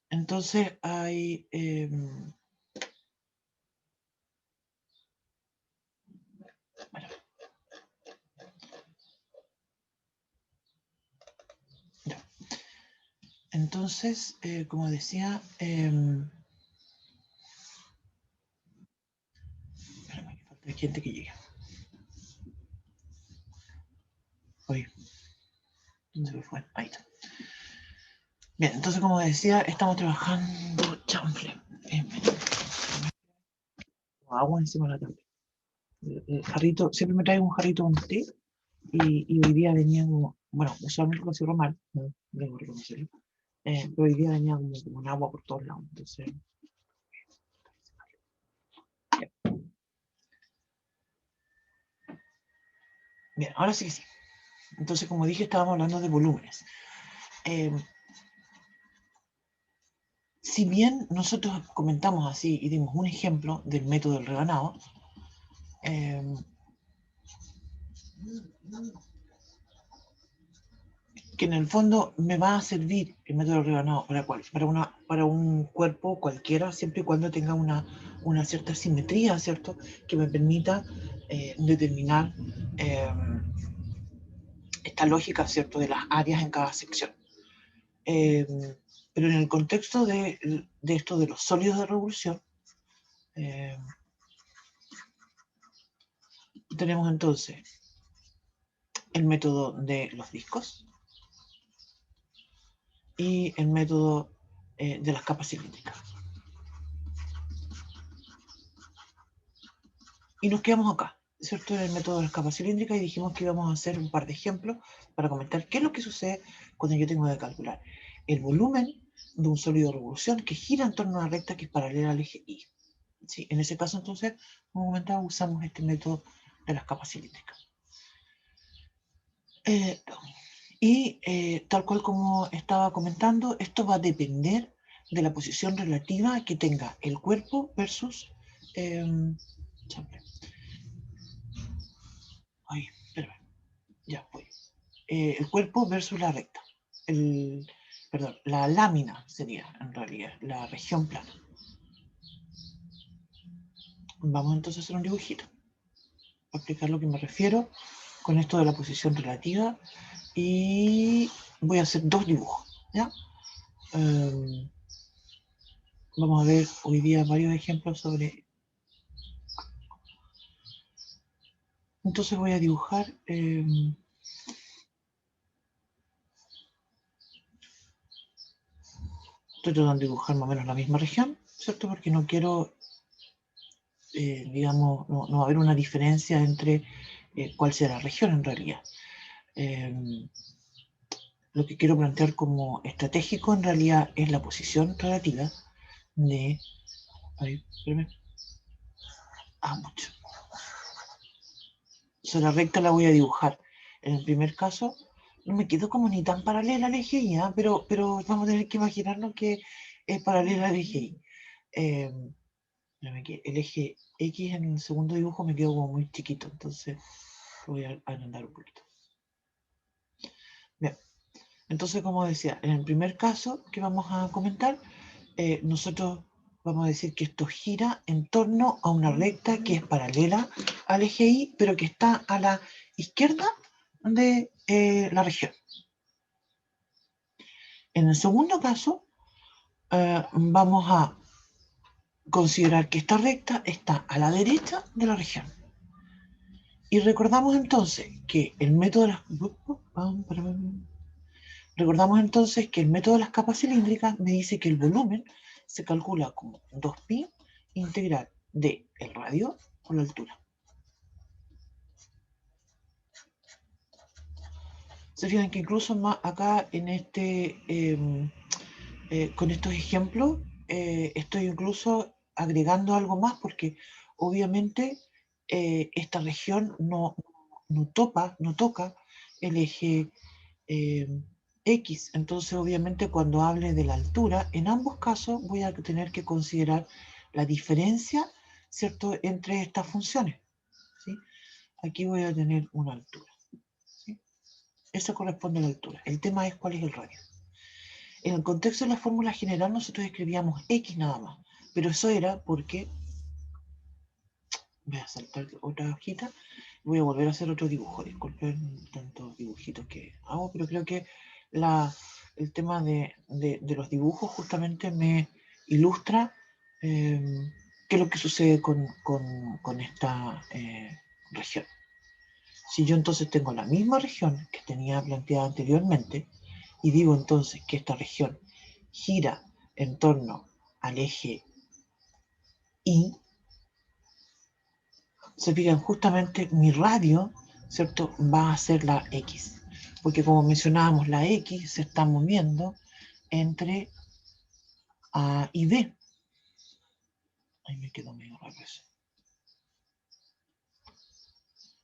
Entonces hay... bueno, ya. Entonces, como decía... espérame, que falta gente que llegue. Oye, ¿dónde se fue? Ahí está. Bien, entonces como decía, estamos trabajando chanfle. Agua encima de la tabla. El jarrito, siempre me traigo un jarrito con té y hoy día venía como, bueno, usualmente lo cierro mal, no debo reconocerlo, pero hoy día venía como un agua por todos lados, entonces... Bien, ahora sí que sí. Entonces, como dije, estábamos hablando de volúmenes. Si bien nosotros comentamos así y dimos un ejemplo del método del rebanado, que en el fondo me va a servir el método rebanado para un cuerpo cualquiera, siempre y cuando tenga una cierta simetría, ¿cierto? Que me permita determinar esta lógica, ¿cierto? De las áreas en cada sección. Pero en el contexto de esto de los sólidos de revolución, tenemos entonces el método de los discos y el método de las capas cilíndricas. Y nos quedamos acá, ¿cierto? En el método de las capas cilíndricas y dijimos que íbamos a hacer un par de ejemplos para comentar qué es lo que sucede cuando yo tengo que calcular el volumen de un sólido de revolución que gira en torno a una recta que es paralela al eje Y. ¿Sí? En ese caso, entonces, como comentaba, usamos este método de las capas cilíndricas. Tal cual como estaba comentando, esto va a depender de la posición relativa que tenga el cuerpo versus... ay, espérame, ya voy. El cuerpo versus la recta. Perdón, la lámina sería en realidad, la región plana. Vamos entonces a hacer un dibujito. Para explicar lo que me refiero con esto de la posición relativa. Y voy a hacer dos dibujos, ¿ya? Vamos a ver hoy día varios ejemplos sobre... Entonces voy a dibujar... estoy tratando de dibujar más o menos la misma región, ¿cierto? Porque no quiero, digamos, no va a haber una diferencia entre cuál sea la región en realidad. Lo que quiero plantear como estratégico en realidad es la posición relativa de... Ay, espérame. Mucho. O sea, la recta la voy a dibujar. En el primer caso, no me quedo como ni tan paralela al eje Y, ¿eh? pero vamos a tener que imaginarnos que es paralela al eje Y. El eje X en el segundo dibujo me quedó como muy chiquito, entonces voy a agrandar un poquito. Bien, entonces como decía, en el primer caso que vamos a comentar, nosotros vamos a decir que esto gira en torno a una recta que es paralela al eje Y, pero que está a la izquierda de la región. En el segundo caso, vamos a considerar que esta recta está a la derecha de la región. Y recordamos entonces que el método de las... Recordamos entonces que el método de las capas cilíndricas me dice que el volumen se calcula como 2pi integral de el radio por la altura. Se fijan que incluso más acá en con estos ejemplos estoy incluso agregando algo más porque obviamente esta región no toca el eje X. Entonces obviamente cuando hable de la altura, en ambos casos voy a tener que considerar la diferencia, ¿cierto?, entre estas funciones, ¿sí? Aquí voy a tener una altura, ¿sí? Esa corresponde a la altura. El tema es cuál es el radio. En el contexto de la fórmula general nosotros escribíamos X nada más, pero eso era porque, voy a saltar otra hojita, voy a volver a hacer otro dibujo, disculpen tantos dibujitos que hago, pero creo que el tema de los dibujos justamente me ilustra qué es lo que sucede con esta región. Si yo entonces tengo la misma región que tenía planteada anteriormente, y digo entonces que esta región gira en torno al eje Y, se fijan justamente mi radio, ¿cierto? Va a ser la X, porque como mencionábamos, la X se está moviendo entre A y B. Ahí me quedó medio raro eso.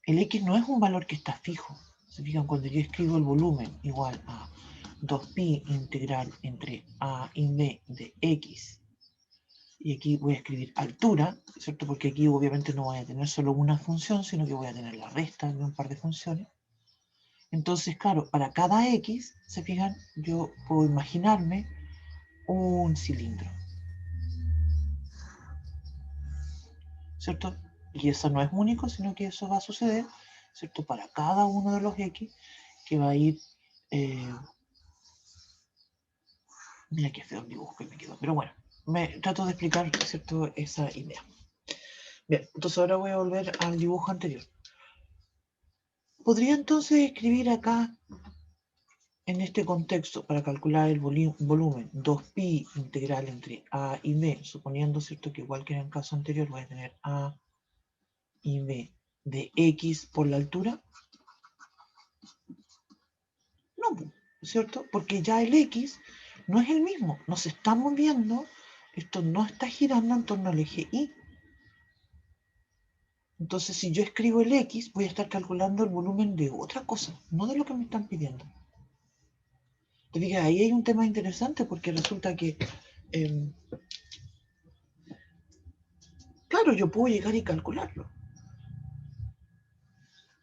El X no es un valor que está fijo. Se fijan, cuando yo escribo el volumen igual a 2pi integral entre A y B de X, y aquí voy a escribir altura, ¿cierto? Porque aquí obviamente no voy a tener solo una función, sino que voy a tener la resta de un par de funciones. Entonces, claro, para cada X, se fijan, yo puedo imaginarme un cilindro, ¿cierto? Y eso no es único, sino que eso va a suceder, ¿cierto? Para cada uno de los X, que va a ir... mira qué feo el dibujo que me quedó, pero bueno, me trato de explicar, ¿cierto? Esa idea. Bien, entonces ahora voy a volver al dibujo anterior. Podría entonces escribir acá, en este contexto, para calcular el volumen 2pi integral entre A y B, suponiendo, ¿cierto?, que igual que en el caso anterior voy a tener A y B de X por la altura. No, ¿cierto? Porque ya el X no es el mismo, nos está moviendo, esto no está girando en torno al eje Y. Entonces, si yo escribo el X, voy a estar calculando el volumen de otra cosa, no de lo que me están pidiendo. Te digo, ahí hay un tema interesante porque resulta que, claro, yo puedo llegar y calcularlo,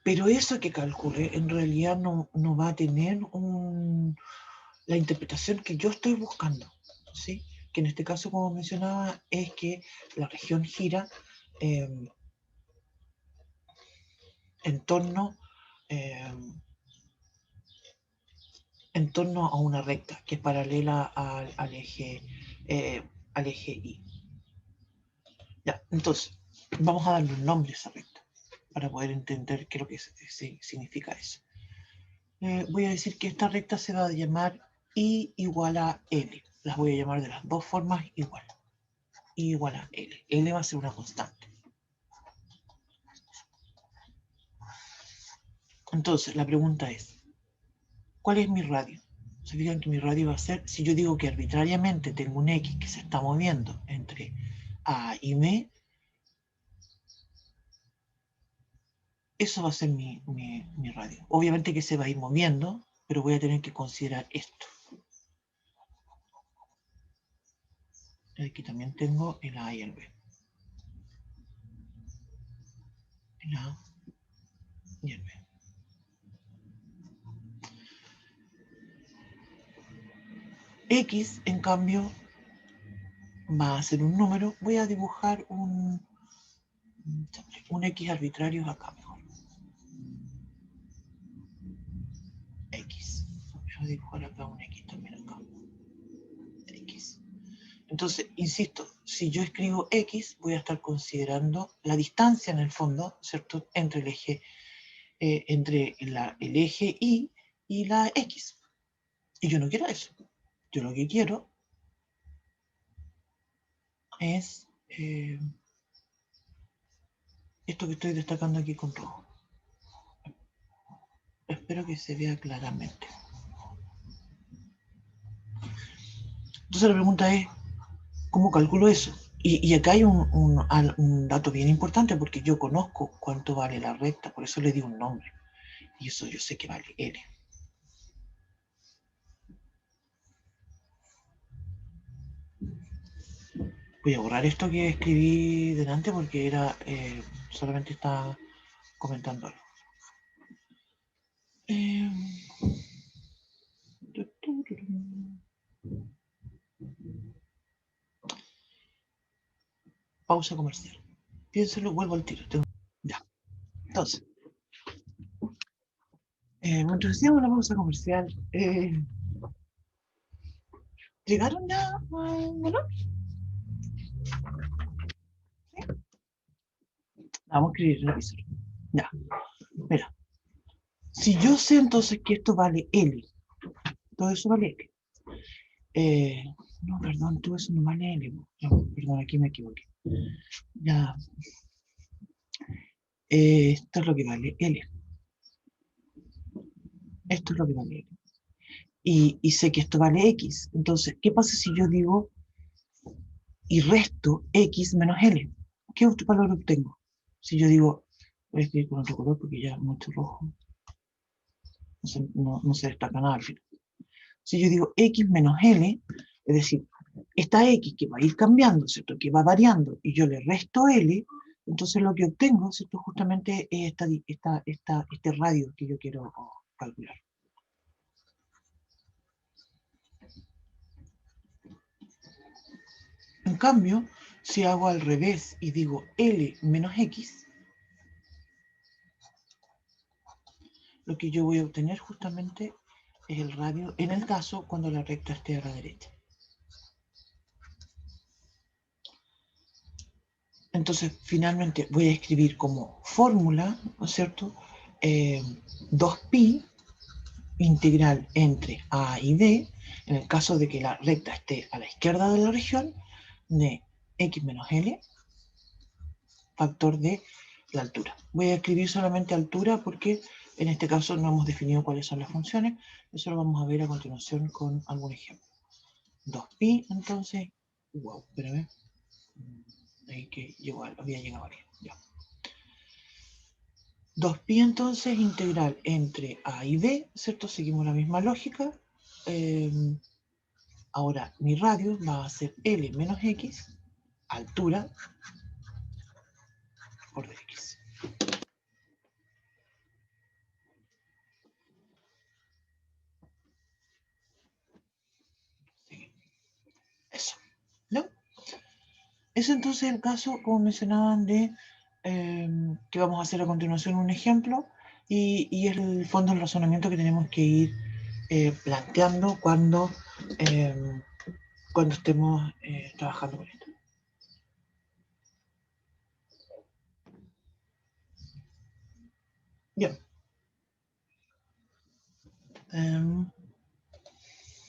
pero eso que calcule en realidad no va a tener la interpretación que yo estoy buscando, ¿sí? Que en este caso, como mencionaba, es que la región gira en torno eh, en torno a una recta que es paralela al eje Y. Ya, entonces, vamos a darle un nombre a esa recta para poder entender qué es lo que significa eso. Voy a decir que esta recta se va a llamar I igual a L. Las voy a llamar de las dos formas igual. I igual a L. L va a ser una constante. Entonces, la pregunta es, ¿cuál es mi radio? Se fijan que mi radio va a ser, si yo digo que arbitrariamente tengo un X que se está moviendo entre A y B, eso va a ser mi radio. Obviamente que se va a ir moviendo, pero voy a tener que considerar esto. Aquí también tengo el A y el B. El A y el B. X, en cambio, va a ser un número. Voy a dibujar un X arbitrario acá mejor. X. Voy a dibujar acá un X también acá. X. Entonces, insisto, si yo escribo X, voy a estar considerando la distancia en el fondo, ¿cierto?, entre el eje, el eje Y y la X. Y yo no quiero eso. Yo lo que quiero es esto que estoy destacando aquí con rojo. Espero que se vea claramente. Entonces la pregunta es, ¿cómo calculo eso? Y acá hay un dato bien importante porque yo conozco cuánto vale la recta, por eso le di un nombre. Y eso yo sé que vale L. Voy a borrar esto que escribí delante porque era solamente estaba comentando algo. pausa comercial. Piénselo, vuelvo al tiro. Ya. Entonces, mientras hacíamos la pausa comercial, ¿llegaron ya? Bueno, ¿sí? Vamos a escribir en el pizarro. Ya, mira. Si yo sé entonces que esto vale L, todo eso vale L. No, perdón, todo eso no vale L. No, perdón, aquí me equivoqué. Ya. Esto es lo que vale L. Esto es lo que vale L. Y sé que esto vale X. Entonces, ¿qué pasa si yo digo y resto X menos L? ¿Qué otro valor obtengo? Si yo digo, voy a escribir con otro color porque ya mucho rojo. No se destaca nada al final. Si yo digo X menos L, es decir, esta X que va a ir cambiando, ¿cierto? Que va variando, y yo le resto L, entonces lo que obtengo, ¿cierto? Justamente es este radio que yo quiero calcular. En cambio, si hago al revés y digo L menos X, lo que yo voy a obtener justamente es el radio, en el caso cuando la recta esté a la derecha. Entonces, finalmente voy a escribir como fórmula, ¿no es cierto? 2pi integral entre A y B, en el caso de que la recta esté a la izquierda de la región, de x menos L, factor de la altura. Voy a escribir solamente altura porque en este caso no hemos definido cuáles son las funciones. Eso lo vamos a ver a continuación con algún ejemplo. 2pi, entonces, wow, espérame. Ahí que llegó, había llegado aquí. Ya. 2pi entonces integral entre A y B, ¿cierto? Seguimos la misma lógica. Ahora mi radio va a ser L menos X, altura, por X. Sí. Eso, ¿no? Es entonces el caso, como mencionaban, de que vamos a hacer a continuación un ejemplo y es el fondo del razonamiento que tenemos que ir planteando cuando estemos trabajando con esto. Bien.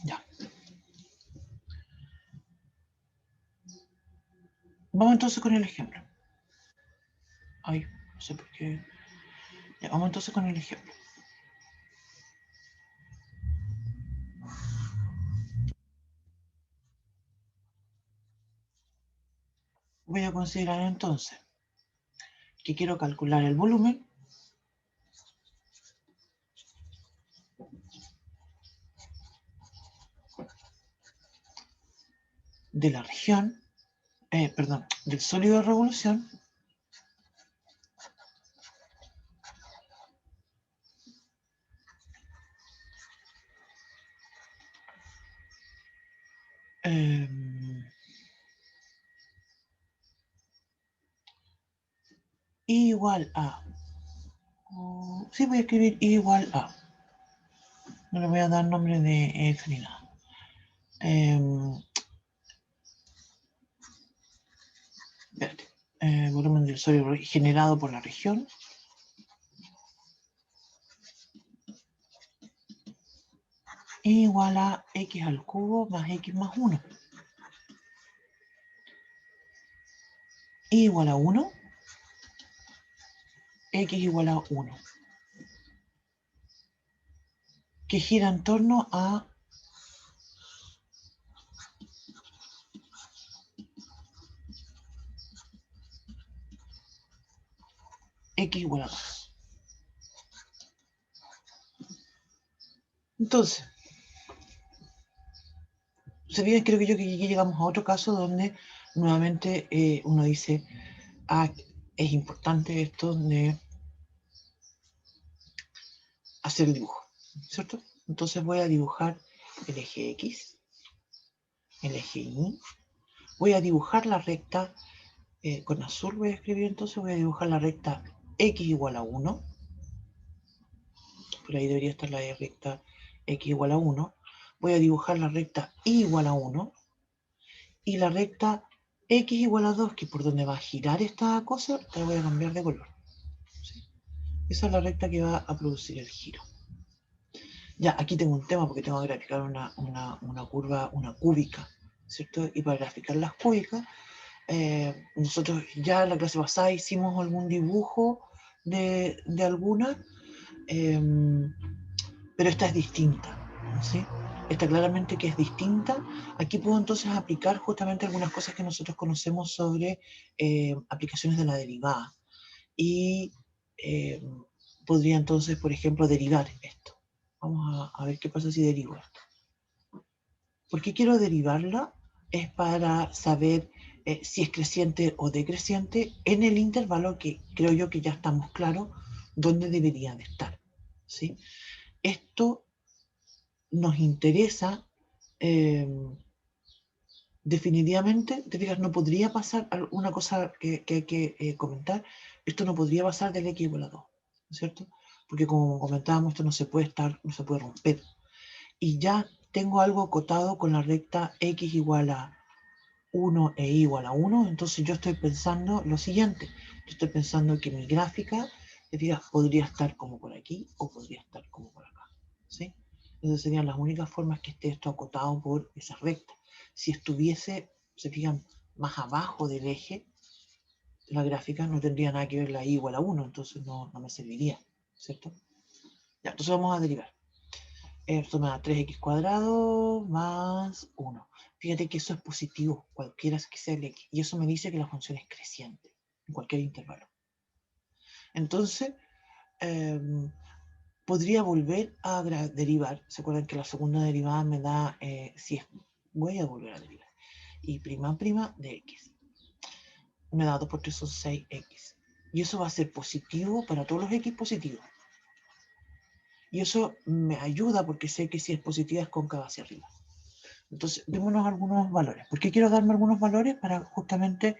Ya. Vamos entonces con el ejemplo. Ay, no sé por qué. Ya, vamos entonces con el ejemplo. Voy a considerar entonces que quiero calcular el volumen de la región, perdón, del sólido de revolución igual a, sí voy a escribir igual a, no le voy a dar nombre de X ni nada. Volumen del sólido generado por la región igual a X al cubo más X más 1. Igual a 1, X igual a 1. Que gira en torno a X igual a 2. Entonces, se fijan, creo que yo que aquí llegamos a otro caso donde nuevamente uno dice, es importante esto de hacer el dibujo, ¿cierto? Entonces voy a dibujar el eje X, el eje Y, voy a dibujar la recta Con azul voy a escribir, entonces voy a dibujar la recta x igual a 1. Por ahí debería estar la recta x igual a 1. Voy a dibujar la recta y igual a 1. Y la recta x igual a 2, que es por donde va a girar esta cosa, la voy a cambiar de color. ¿Sí? Esa es la recta que va a producir el giro. Ya, aquí tengo un tema porque tengo que graficar una curva, una cúbica, ¿cierto? Y para graficar las cúbicas, nosotros ya en la clase pasada hicimos algún dibujo de alguna, pero esta es distinta, ¿sí? Esta claramente que es distinta. Aquí puedo entonces aplicar justamente algunas cosas que nosotros conocemos sobre aplicaciones de la derivada. Y eh, podría entonces, por ejemplo, derivar esto. Vamos a ver qué pasa si derivo esto. ¿Por qué quiero derivarla? Es para saber si es creciente o decreciente en el intervalo que creo yo que ya estamos claros dónde debería de estar, ¿sí? Esto nos interesa definitivamente, te fijas, no podría pasar, una cosa que hay que comentar, esto no podría pasar del x igual a 2, ¿cierto? Porque como comentábamos, esto no se puede no se puede romper. Y ya tengo algo acotado con la recta x igual a 1 e y igual a 1, entonces yo estoy pensando lo siguiente, yo estoy pensando que mi gráfica, te fijas, podría estar como por aquí o podría estar como por acá, ¿sí? Esas serían las únicas formas que esté esto acotado por esa recta. Si estuviese, se fijan, más abajo del eje, la gráfica no tendría nada que ver la y igual a 1, entonces no me serviría, ¿cierto? Ya, entonces vamos a derivar. Esto me da 3x cuadrado más 1. Fíjate que eso es positivo, cualquiera que sea el x. Y eso me dice que la función es creciente en cualquier intervalo. Entonces, podría volver a derivar. ¿Se acuerdan que la segunda derivada me da, si es, voy a volver a derivar. Y prima de x. Me da 2 por 3 son 6x. Y eso va a ser positivo para todos los x positivos. Y eso me ayuda porque sé que si es positiva es cóncava hacia arriba. Entonces, démonos algunos valores. ¿Por qué quiero darme algunos valores? Para justamente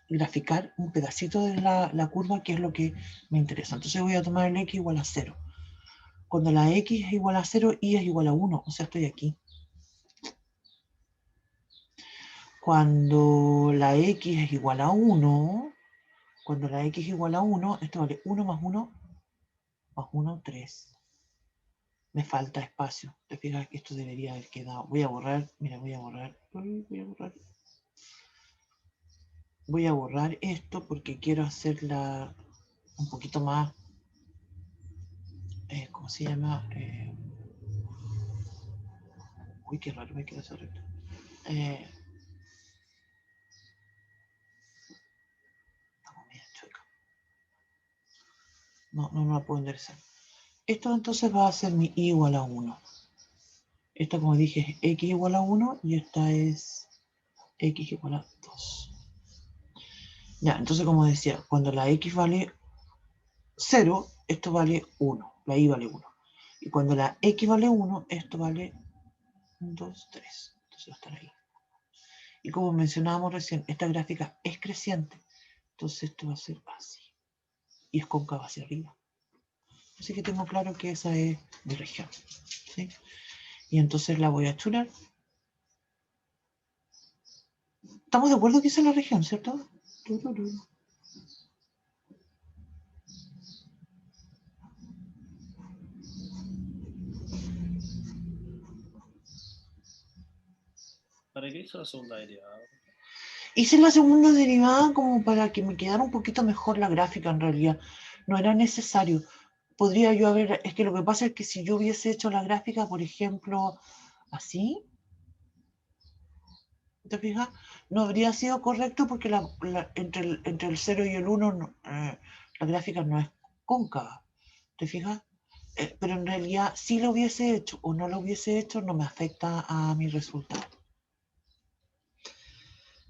graficar un pedacito de la curva, que es lo que me interesa. Entonces voy a tomar el x igual a 0. Cuando la x es igual a 0, y es igual a 1. O sea, estoy aquí. Cuando la x es igual a 1, cuando la x es igual a 1, esto vale 1 más 1 más 1, 3. Me falta espacio. Te fijas que esto debería haber quedado. Voy a borrar, mira, voy a borrar esto porque quiero hacerla un poquito más, ¿cómo se llama? Uy, qué raro me queda esa recta. Estamos media chueca. No la puedo enderezar. Esto entonces va a ser mi y igual a 1. Esta, como dije, es x igual a 1 y esta es x igual a 2. Ya, entonces como decía, cuando la x vale 0, esto vale 1, la y vale 1. Y cuando la x vale 1, esto vale 2, 3. Entonces va a estar ahí. Y como mencionábamos recién, esta gráfica es creciente. Entonces esto va a ser así. Y es cóncava hacia arriba. Así que tengo claro que esa es mi región. ¿Sí? Y entonces la voy a chular. ¿Estamos de acuerdo que esa es la región, cierto? ¿Para qué hizo la segunda derivada? Hice la segunda derivada como para que me quedara un poquito mejor la gráfica en realidad. No era necesario. Podría yo haber... Es que lo que pasa es que si yo hubiese hecho la gráfica, por ejemplo, así, ¿te fijas? No habría sido correcto porque entre el 0 y el 1 la gráfica no es cóncava. ¿Te fijas? Pero en realidad si lo hubiese hecho o no lo hubiese hecho no me afecta a mi resultado.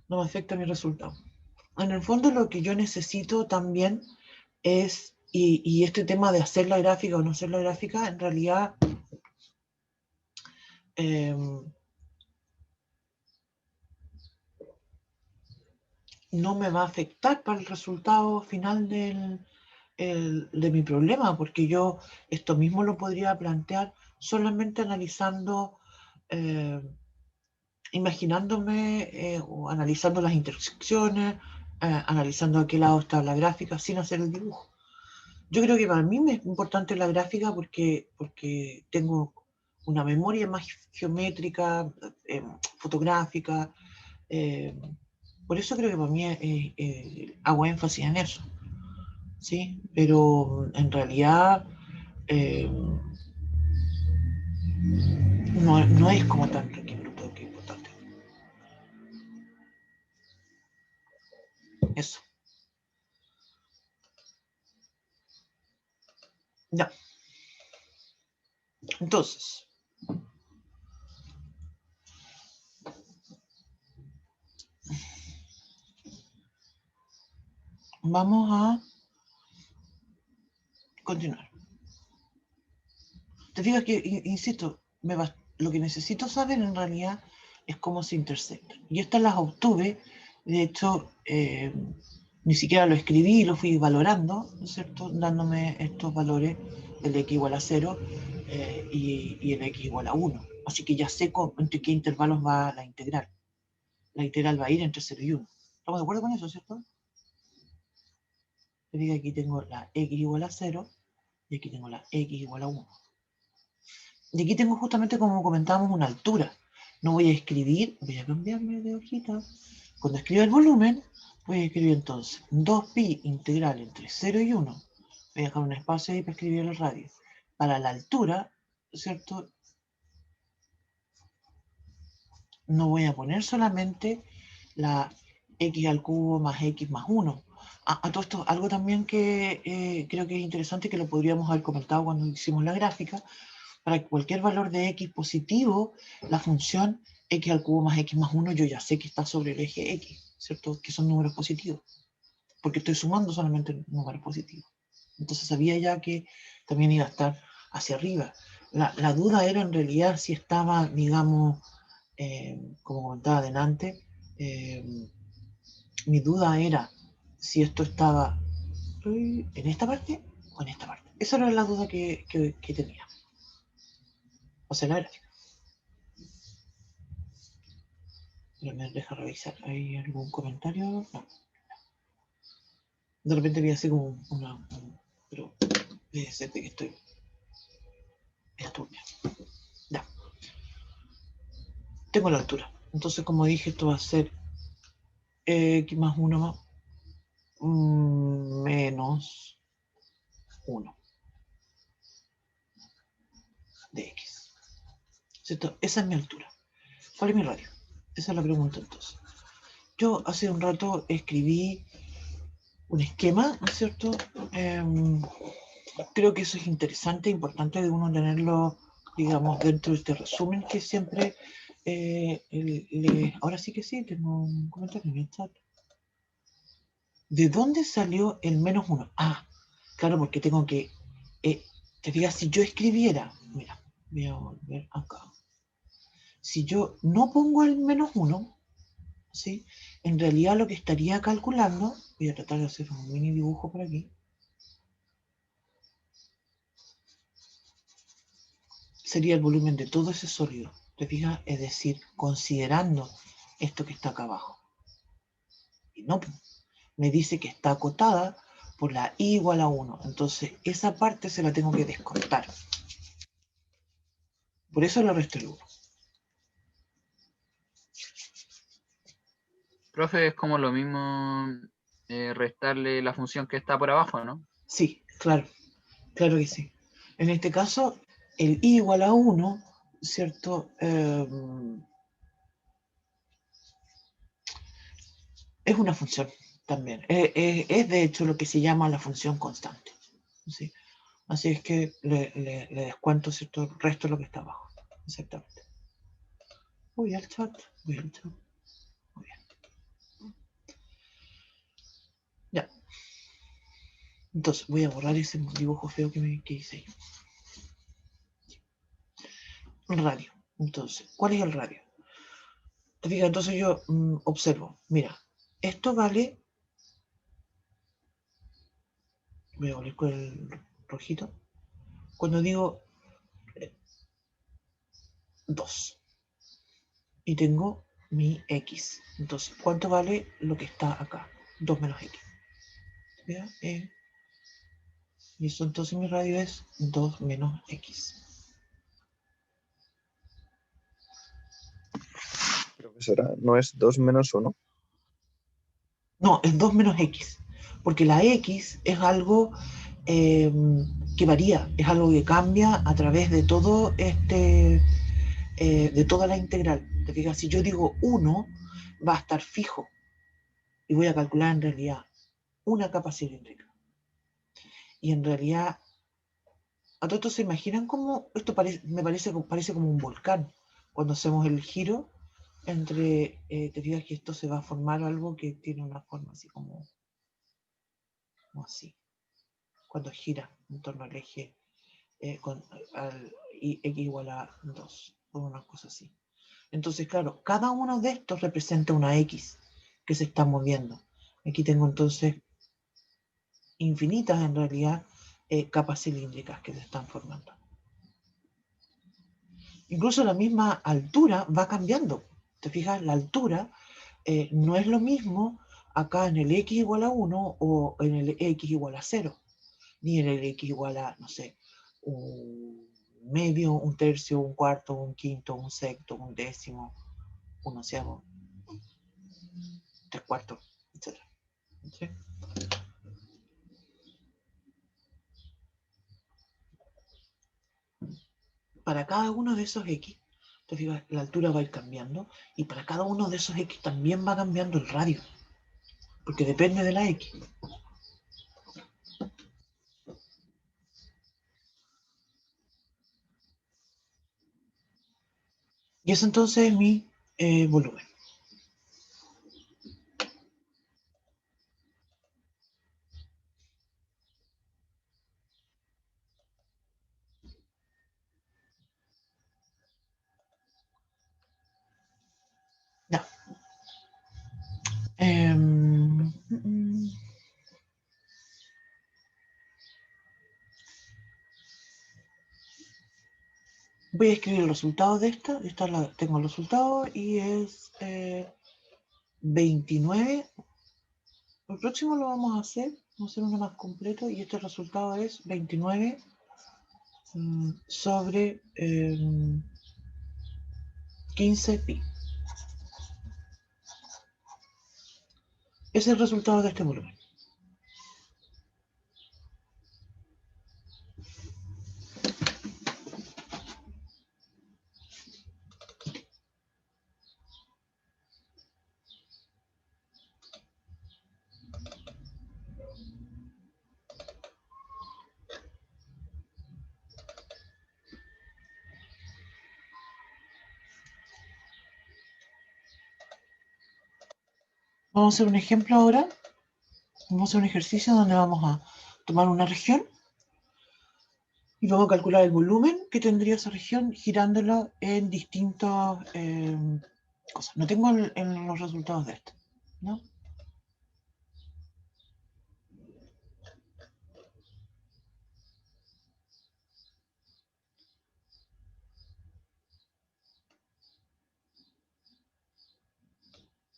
No me afecta a mi resultado. En el fondo lo que yo necesito también es, y este tema de hacer la gráfica o no hacer la gráfica, en realidad no me va a afectar para el resultado final de mi problema, porque yo esto mismo lo podría plantear solamente analizando, imaginándome o analizando las intersecciones, analizando a qué lado está la gráfica sin hacer el dibujo. Yo creo que para mí es importante la gráfica porque tengo una memoria más geométrica, fotográfica. eh, por eso creo que para mí hago énfasis en eso, ¿sí? Pero en realidad eh, no es como tanto que lo que es importante. Eso. Ya. Entonces, vamos a continuar. Te fijas que, insisto, lo que necesito saber en realidad es cómo se intersectan. Y estas las obtuve, de hecho, ni siquiera lo escribí, lo fui valorando, ¿no es cierto? Dándome estos valores, el x igual a 0 y el x igual a 1. Así que ya sé entre qué intervalos va la integral. La integral va a ir entre 0 y 1. ¿Estamos de acuerdo con eso, cierto? Te digo, aquí tengo la x igual a 0 y aquí tengo la x igual a 1. Y aquí tengo justamente, como comentábamos, una altura. No voy a escribir, voy a cambiarme de hojita. Cuando escriba el volumen, voy a escribir entonces 2pi integral entre 0 y 1. Voy a dejar un espacio ahí para escribir el radio. Para la altura, ¿cierto? No voy a poner solamente la x al cubo más x más 1. A todo esto, algo también que creo que es interesante, que lo podríamos haber comentado cuando hicimos la gráfica. Para cualquier valor de x positivo, la función x al cubo más x más 1, yo ya sé que está sobre el eje x, ¿cierto? Que son números positivos, porque estoy sumando solamente números positivos. Entonces sabía ya que también iba a estar hacia arriba. La duda era en realidad si estaba, digamos, como comentaba adelante, mi duda era si esto estaba en esta parte o en esta parte. Esa era la duda que tenía. O sea, la gráfica. Me deja revisar. ¿Hay algún comentario? No. De repente vi así como pero debe ser de que estoy turbia. Ya. Tengo la altura. Entonces, como dije, esto va a ser x más 1 más menos 1 de x. ¿Cierto? Esa es mi altura. ¿Cuál es mi radio? Esa es la pregunta entonces. Yo hace un rato escribí un esquema, ¿no es cierto? Creo que eso es interesante, importante de uno tenerlo, digamos, dentro de este resumen que siempre ahora sí que sí, tengo un comentario en el chat. ¿De dónde salió el menos 1? Ah, claro, porque tengo que, te fijas, si yo escribiera, mira, voy a volver acá. Si yo no pongo el menos 1, ¿sí? En realidad lo que estaría calculando, voy a tratar de hacer un mini dibujo por aquí, sería el volumen de todo ese sólido. ¿Te fijas? Es decir, considerando esto que está acá abajo. Y no, me dice que está acotada por la i igual a 1. Entonces, esa parte se la tengo que descontar. Por eso le resto el 1. Profe, es como lo mismo restarle la función que está por abajo, ¿no? Sí, claro, claro que sí. En este caso, el i igual a 1, ¿cierto? Es una función también. Es de hecho lo que se llama la función constante. ¿Sí? Así es que le descuento, ¿cierto? El resto de lo que está abajo. Exactamente. Voy al chat. Muy bien. Ya. Entonces voy a borrar ese dibujo feo que hice ahí. El radio. Entonces, ¿cuál es el radio? Te fijas, entonces yo observo. Mira, Esto vale, voy a volver con el rojito, cuando digo 2 y tengo mi x. Entonces, ¿cuánto vale lo que está acá? 2 menos x. ¿Ya? Y eso entonces mi radio es 2 menos x. Profesora, ¿no es 2 menos 1? No, es 2 menos x. Porque la x es algo que varía, es algo que cambia a través de todo de toda la integral. ¿Te fijas? Si yo digo 1, va a estar fijo. Y voy a calcular en realidad una capa cilíndrica. Y en realidad, a todos se imaginan cómo esto me parece como un volcán. Cuando hacemos el giro entre, te fijas que esto se va a formar algo que tiene una forma así como así. Cuando gira en torno al eje y x igual a 2, o una cosa así. Entonces, claro, cada uno de estos representa una x que se está moviendo. Aquí tengo entonces infinitas en realidad capas cilíndricas que se están formando. Incluso la misma altura va cambiando. ¿Te fijas? La altura no es lo mismo acá en el x igual a 1 o en el x igual a 0, ni en el x igual a, no sé, un medio, un tercio, un cuarto, un quinto, un sexto, un décimo, un onceavo, 3/4, etc. ¿Sí? Para cada uno de esos x, te fijas, la altura va a ir cambiando y para cada uno de esos x también va cambiando el radio, porque depende de la x. Y eso entonces es mi volumen. Ya. Voy a escribir el resultado de esta. Tengo el resultado y es 29. El próximo lo vamos a hacer uno más completo y este resultado es 29 sobre 15 pi. Ese es el resultado de este volumen. Vamos a hacer un ejemplo ahora. Vamos a hacer un ejercicio donde vamos a tomar una región y vamos a calcular el volumen que tendría esa región girándola en distintas cosas. No tengo en los resultados de esto, ¿no?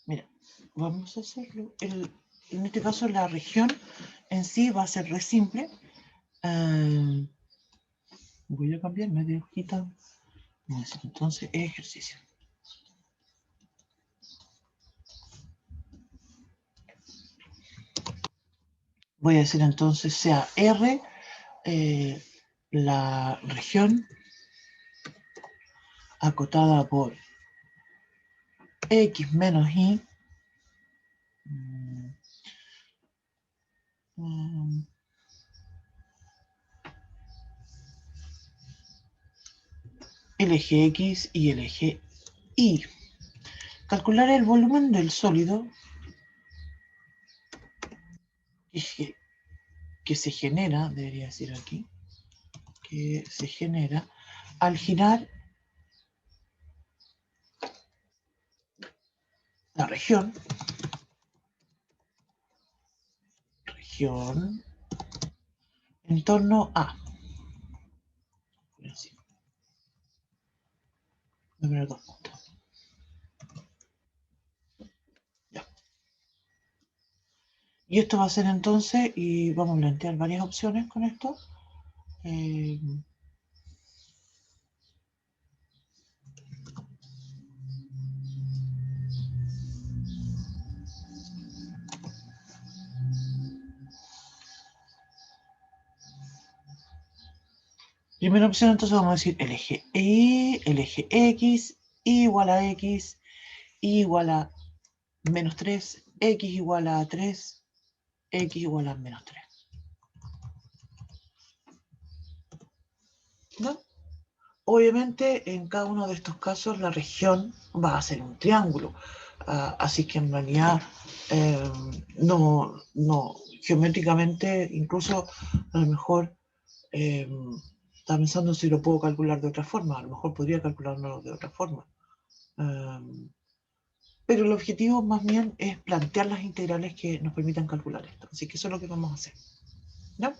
Mira, vamos a hacerlo. En este caso la región en sí va a ser re simple. Voy a cambiarme de hojita. Voy a hacer entonces ejercicio. Voy a decir entonces sea R la región acotada por X menos Y el eje X y el eje Y. Calcular el volumen del sólido que se genera, debería decir aquí, que se genera al girar la región región en torno a. Así. Voy a poner 2 puntos. Ya. Y esto va a ser entonces, y vamos a plantear varias opciones con esto. Primera opción, entonces vamos a decir el eje Y, el eje X, igual a X, igual a menos 3, X igual a 3, X igual a menos 3. ¿No? Obviamente, en cada uno de estos casos, la región va a ser un triángulo. Así que en realidad, no, geométricamente, incluso a lo mejor, estaba pensando si lo puedo calcular de otra forma. A lo mejor podría calcularlo de otra forma. Pero el objetivo más bien es plantear las integrales que nos permitan calcular esto. Así que eso es lo que vamos a hacer. ¿Ya?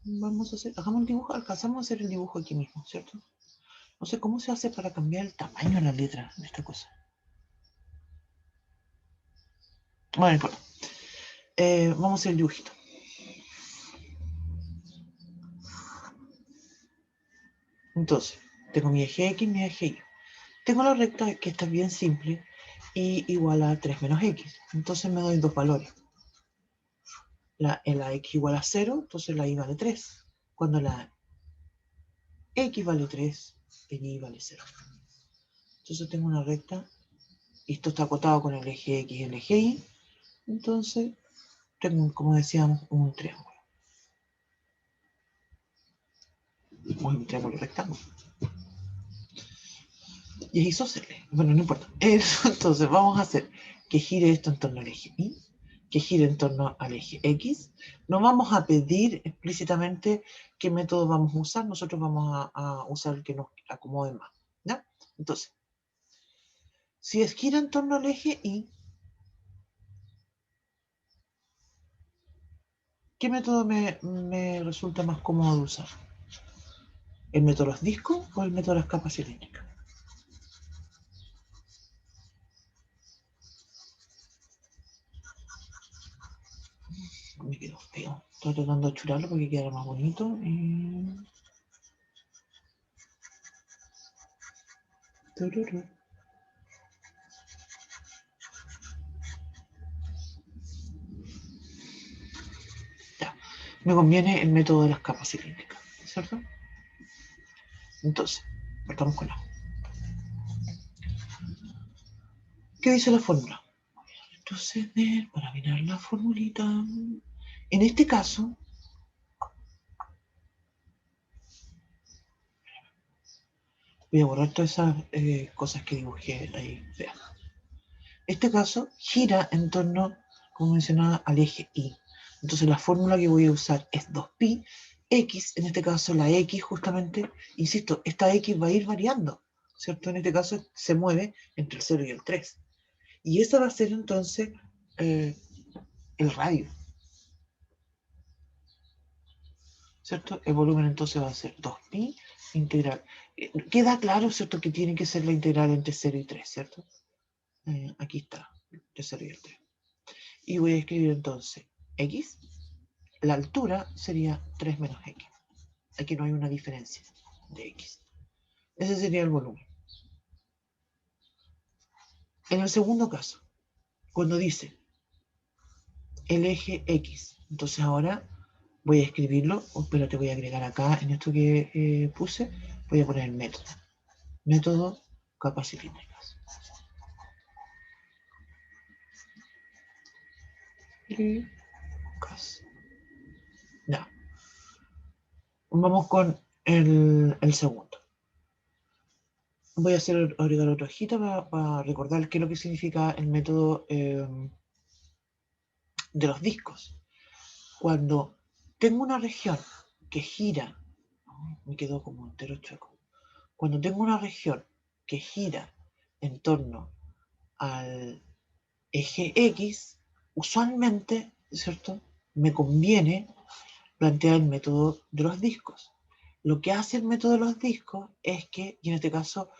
Vamos a hacer, hagamos el dibujo, alcanzamos a hacer el dibujo aquí mismo, ¿cierto? No sé cómo se hace para cambiar el tamaño de la letra de esta cosa. Bueno, no importa. Vamos a hacer el dibujito. Entonces, tengo mi eje X, mi eje Y. Tengo la recta que está bien simple, y igual a 3 menos X. Entonces me doy dos valores. La X igual a 0, entonces la Y vale 3. Cuando la X vale 3, el Y vale 0. Entonces tengo una recta, y esto está acotado con el eje X y el eje Y. Entonces tengo, como decíamos, un triángulo. Un triángulo rectángulo. Y es isósceles. Bueno, no importa. Entonces vamos a hacer que gire esto en torno al eje Y, que gire en torno al eje X. No vamos a pedir explícitamente qué método vamos a usar. Nosotros vamos a usar el que nos acomode más. ¿Ya? Entonces, si es gira en torno al eje Y, ¿qué método me resulta más cómodo de usar? ¿El método de los discos o el método de las capas cilíndricas? Me quedó feo. Estoy tratando de churarlo porque queda más bonito. Ya. Me conviene el método de las capas cilíndricas, ¿cierto? Entonces, partamos con A. ¿Qué dice la fórmula? Voy a retroceder para mirar la formulita. En este caso, voy a borrar todas esas cosas que dibujé ahí. Vean. Este caso gira en torno, como mencionaba, al eje Y. Entonces la fórmula que voy a usar es 2pi. X, en este caso la X justamente, insisto, esta X va a ir variando, ¿cierto? En este caso se mueve entre el 0 y el 3. Y esa va a ser entonces el radio, ¿cierto? El volumen entonces va a ser 2pi integral. Queda claro, ¿cierto? Que tiene que ser la integral entre 0 y 3, ¿cierto? Aquí está, entre 0 y el 3. Y voy a escribir entonces X. La altura sería 3 menos X. Aquí no hay una diferencia de X. Ese sería el volumen. En el segundo caso, cuando dice el eje X, entonces ahora voy a escribirlo, pero te voy a agregar acá en esto que puse, voy a poner el método. Método capas cilíndricas. Ya. Vamos con el segundo. Voy a agregar otra hojita para recordar qué es lo que significa el método de los discos. Cuando tengo una región que gira, me quedó como entero chueco. Cuando tengo una región que gira en torno al eje X, usualmente, ¿cierto? me conviene plantear el método de los discos. Lo que hace el método de los discos es que, y en este caso,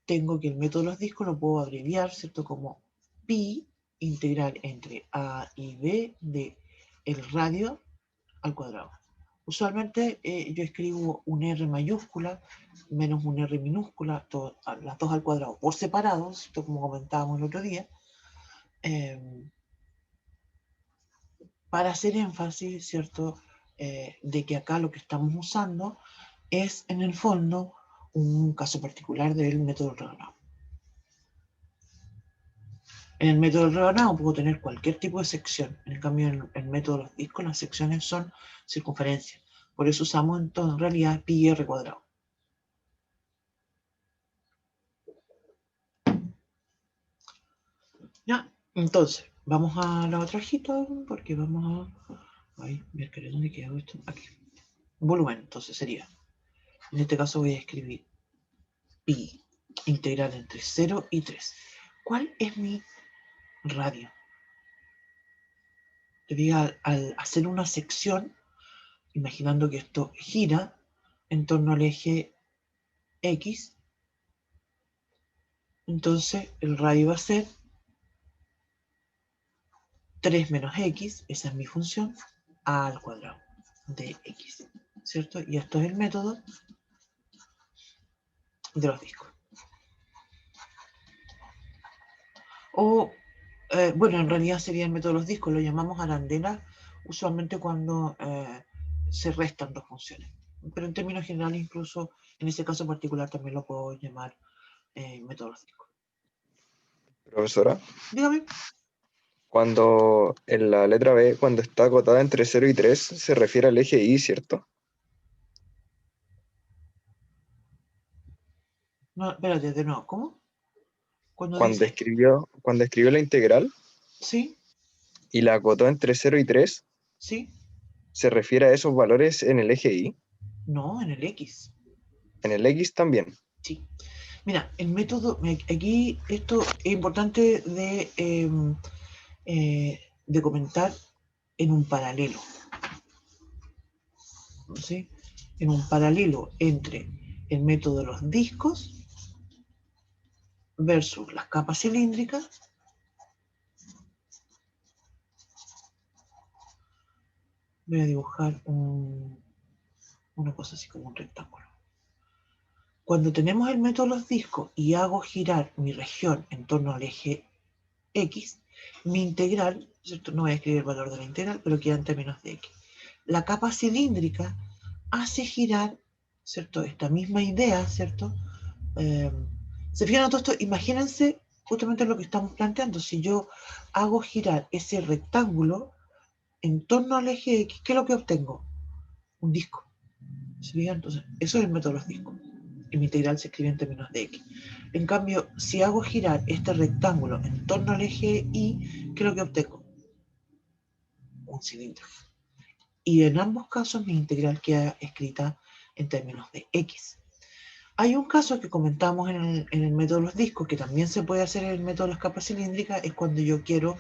tengo que el método de los discos lo puedo abreviar, ¿cierto? Como pi integral entre a y b de el radio al cuadrado. Usualmente yo escribo un R mayúscula menos un R minúscula, las dos al cuadrado por separado, ¿cierto? Como comentábamos el otro día, para hacer énfasis, ¿cierto? De que acá lo que estamos usando es en el fondo un caso particular del método rebanado. En el método rebanado puedo tener cualquier tipo de sección. En cambio, en el método de los discos, las secciones son circunferencias. Por eso usamos entonces en realidad pi r cuadrado. Ya, entonces, vamos a la otra hojita, porque vamos a... Ay, ver, ¿dónde quedó esto? Aquí. Volumen, entonces sería. En este caso voy a escribir pi integral entre 0 y 3. ¿Cuál es mi radio? Al hacer una sección, imaginando que esto gira en torno al eje X, entonces el radio va a ser 3 menos X, esa es mi función, a al cuadrado de X, ¿cierto? Y esto es el método de los discos. O, bueno, en realidad sería el método de los discos, lo llamamos arandela, usualmente cuando se restan dos funciones. Pero en términos generales, incluso en este caso particular, también lo puedo llamar método de los discos. Profesora, Dígame. cuando en la letra B, cuando está acotada entre 0 y 3, se refiere al eje Y, ¿cierto? No, espérate, de nuevo, ¿cómo? Cuando Cuando dice, escribió la integral sí, y la acotó entre 0 y 3, sí, se refiere a esos valores en el eje Y. no, en el X, En el X también. sí. Mira, el método, aquí esto es importante de comentar en un paralelo, ¿sí? En un paralelo entre el método de los discos versus las capas cilíndricas. Voy a dibujar una cosa así como un rectángulo. Cuando tenemos el método de los discos y hago girar mi región en torno al eje X, mi integral, ¿cierto? No voy a escribir el valor de la integral, pero queda en términos de X. La capa cilíndrica hace girar, ¿cierto? Esta misma idea, ¿cierto? ¿Se fijan a todo esto? Imagínense justamente lo que estamos planteando. Si yo hago girar ese rectángulo en torno al eje X, ¿qué es lo que obtengo? Un disco. ¿Se fijan? Entonces, eso es el método de los discos. Y mi integral se escribe en términos de X. En cambio, si hago girar este rectángulo en torno al eje Y, ¿qué es lo que obtengo? Un cilindro. Y en ambos casos mi integral queda escrita en términos de X. Hay un caso que comentamos en el método de los discos, que también se puede hacer en el método de las capas cilíndricas, es cuando yo quiero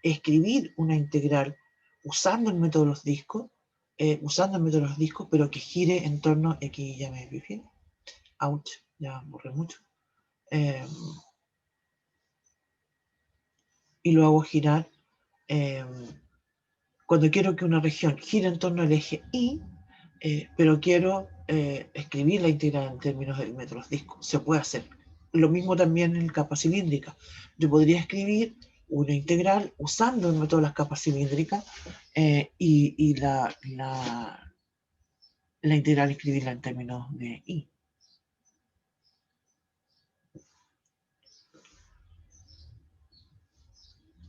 escribir una integral usando el método de los discos, pero que gire en torno, aquí ya me pifié, ouch, ya borré mucho, eh, y lo hago girar, cuando quiero que una región gire en torno al eje Y, pero quiero escribir la integral en términos del método de los discos. Se puede hacer. Lo mismo también en capa cilíndrica. Yo podría escribir una integral usando el método de las capas cilíndricas y la integral escribirla en términos de Y.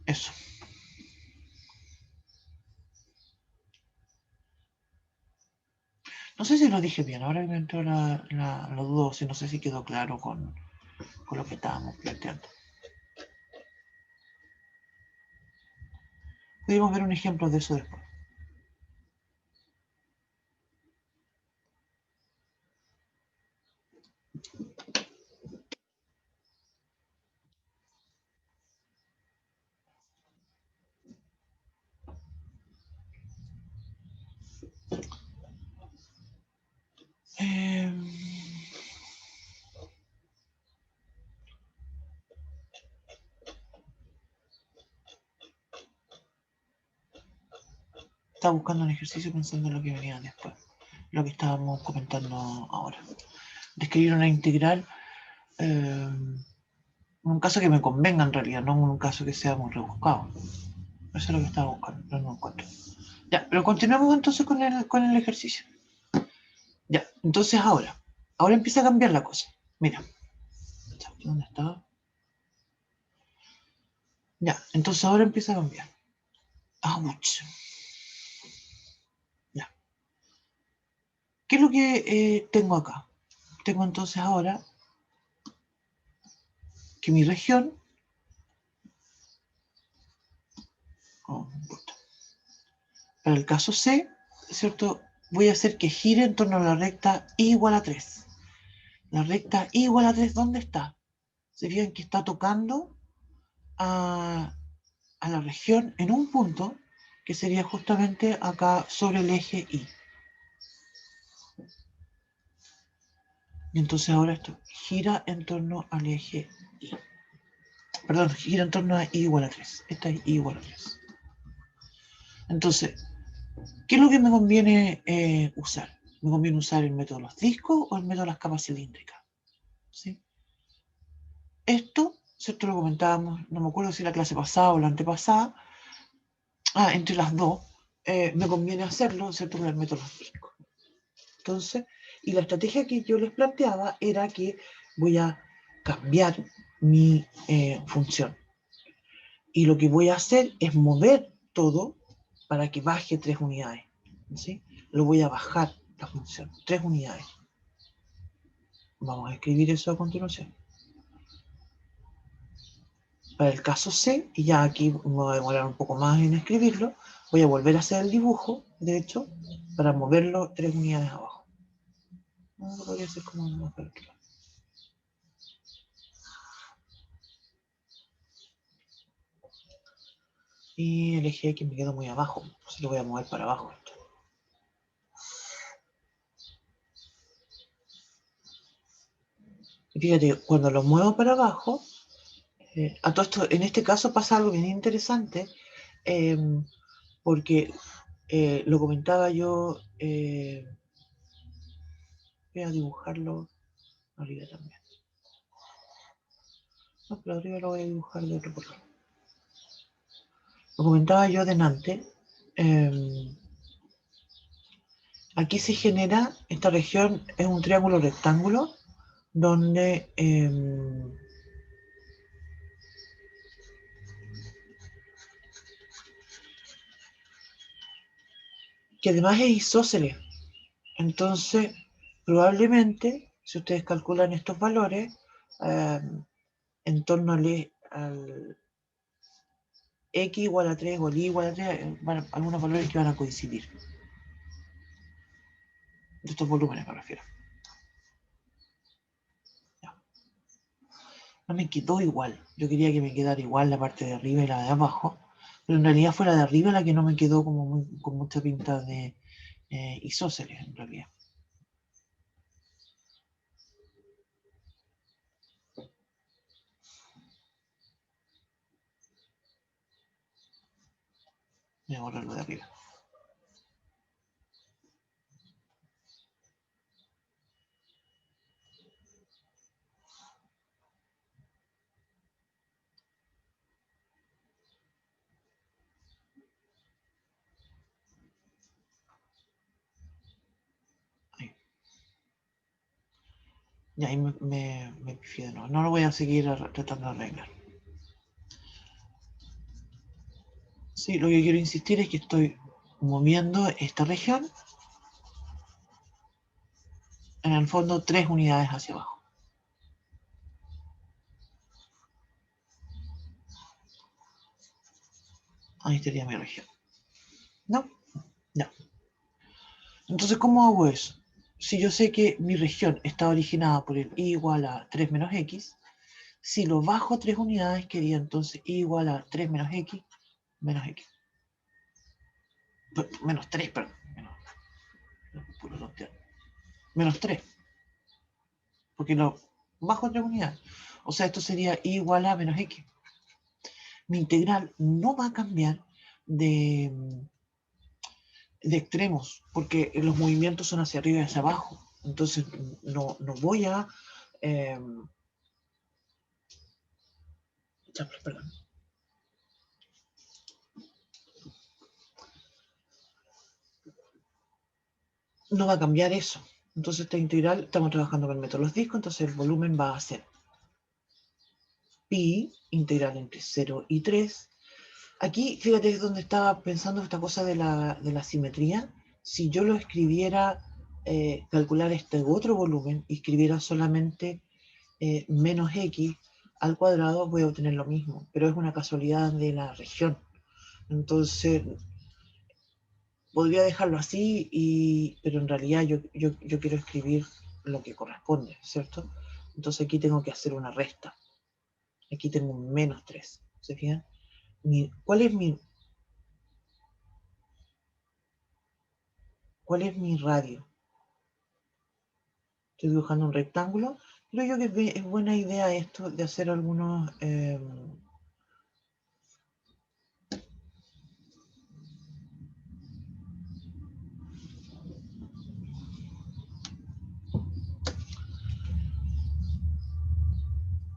Eso. No sé si lo dije bien, ahora que me entró la duda, si no sé si quedó claro con lo que estábamos planteando. Pudimos ver un ejemplo de eso después. Estaba buscando un ejercicio pensando en lo que venía después. Lo que estábamos comentando ahora. Describir una integral en un caso que me convenga en realidad, no en un caso que sea muy rebuscado. Eso es lo que estaba buscando, pero no lo encuentro. Ya, pero continuamos entonces con el ejercicio. Ya, entonces ahora empieza a cambiar la cosa. Mira, ¿dónde está? Ya, entonces ahora empieza a cambiar. ¡Auch! Ya. ¿Qué es lo que tengo acá? Tengo entonces ahora que mi región, no importa, para el caso C, ¿cierto? Voy a hacer que gire en torno a la recta I igual a 3. La recta I igual a 3, ¿dónde está? Se fijan que está tocando a la región en un punto que sería justamente acá sobre el eje Y. Y entonces ahora esto gira en torno al eje Y. Perdón, gira en torno a I igual a 3. Esta es I igual a 3. Entonces, ¿qué es lo que me conviene usar? ¿Me conviene usar el método de los discos o el método de las capas cilíndricas? ¿Sí? Esto, ¿cierto? Lo comentábamos, no me acuerdo si la clase pasada o la antepasada. Entre las dos, me conviene hacerlo, ¿cierto? Con el método de los discos. Entonces, y la estrategia que yo les planteaba era que voy a cambiar mi función. Y lo que voy a hacer es mover todo para que baje 3 unidades. ¿Sí? Lo voy a bajar la función, 3 unidades. Vamos a escribir eso a continuación. Para el caso C, y ya aquí me voy a demorar un poco más en escribirlo, voy a volver a hacer el dibujo, de hecho, para moverlo 3 unidades abajo. No, podría ser como más para otro lado. Y el eje X me quedó muy abajo, así lo voy a mover para abajo. Y fíjate, cuando lo muevo para abajo, a todo esto, en este caso pasa algo bien interesante, porque lo comentaba yo, voy a dibujarlo arriba también. No, pero arriba lo voy a dibujar de otro color. Lo comentaba yo delante. Aquí se genera, esta región es un triángulo rectángulo donde que además es isósceles. Entonces, probablemente, si ustedes calculan estos valores, en torno al X igual a 3 o el Y igual a 3, algunos valores que van a coincidir. De estos volúmenes me refiero. Ya. No me quedó igual. Yo quería que me quedara igual la parte de arriba y la de abajo, pero en realidad fue la de arriba la que no me quedó como con mucha pinta de isósceles, en realidad. Voy a borrar lo de arriba. Y ahí me pifié de nuevo. No lo voy a seguir tratando de arreglar. Sí, lo que quiero insistir es que estoy moviendo esta región, en el fondo 3 unidades hacia abajo. Ahí estaría mi región. ¿No? No. Entonces, ¿cómo hago eso? Si yo sé que mi región está originada por el I igual a 3 menos X, si lo bajo a 3 unidades, quería entonces I igual a 3 menos X, menos X. Menos 3, perdón. Menos 3. Porque lo bajo a 3 unidades. O sea, esto sería I igual a menos X. Mi integral no va a cambiar de de extremos, porque los movimientos son hacia arriba y hacia abajo. Entonces no voy a... perdón. No va a cambiar eso. Entonces esta integral, estamos trabajando con el método de los discos, entonces el volumen va a ser pi, integral entre 0 y 3. Aquí, fíjate, es donde estaba pensando esta cosa de la simetría. Si yo lo escribiera, calcular este otro volumen, y escribiera solamente menos x al cuadrado, voy a obtener lo mismo, pero es una casualidad de la región. Entonces, podría dejarlo así, pero en realidad yo quiero escribir lo que corresponde, ¿cierto? Entonces aquí tengo que hacer una resta. Aquí tengo un menos 3, ¿se fijan? ¿Cuál es mi radio? Estoy dibujando un rectángulo. Creo yo que es buena idea esto de hacer algunos...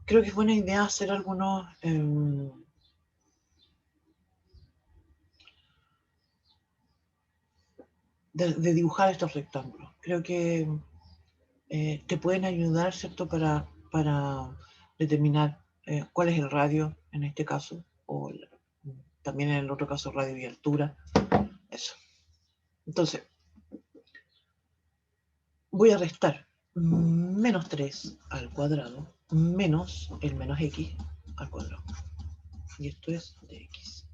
creo que es buena idea hacer algunos... de dibujar estos rectángulos. Creo que te pueden ayudar, ¿cierto? Para determinar cuál es el radio en este caso, o también en el otro caso radio y altura. Eso. Entonces, voy a restar menos 3 al cuadrado menos el menos x al cuadrado. Y esto es de x.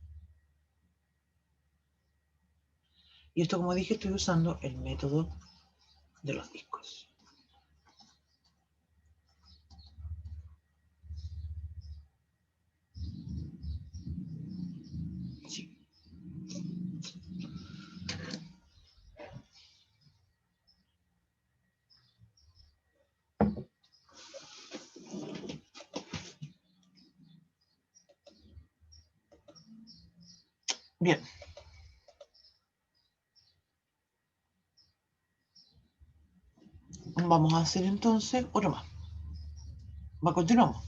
Y esto, como dije, estoy usando el método de los discos. Sí. Bien. Vamos a hacer entonces otro más. Continuamos.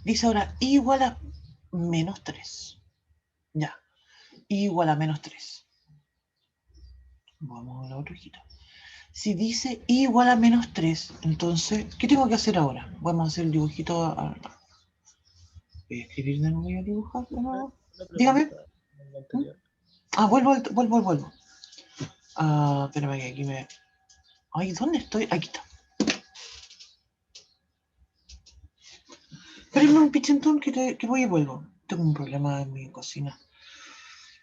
Dice ahora I igual a menos 3. Ya. I igual a menos 3. Vamos a la otra hojita. Si dice I igual a menos 3, entonces, ¿qué tengo que hacer ahora? Vamos a hacer el dibujito. Voy a escribir de nuevo y a dibujar de nuevo. Dígame. Vuelvo. Espérame que aquí me... Ay, ¿dónde estoy? Aquí está. Espérenme un pichentón que voy y vuelvo. Tengo un problema en mi cocina.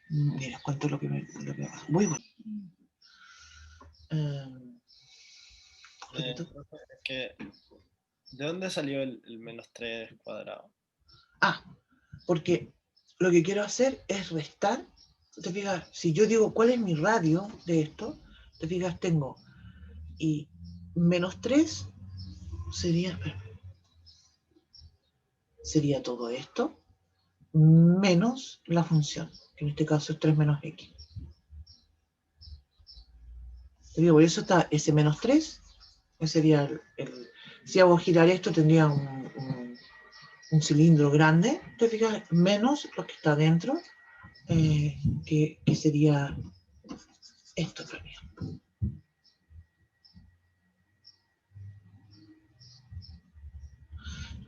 Mira, cuento lo que voy y vuelvo. ¿De dónde salió el menos 3 cuadrado? Porque lo que quiero hacer es restar. Te fijas, si yo digo cuál es mi radio de esto, te fijas, tengo y menos 3 sería todo esto menos la función, que en este caso es 3 menos x. Te digo, por eso está ese menos 3, que sería si hago girar esto tendría un cilindro grande, te fijas, menos lo que está dentro, que sería esto también.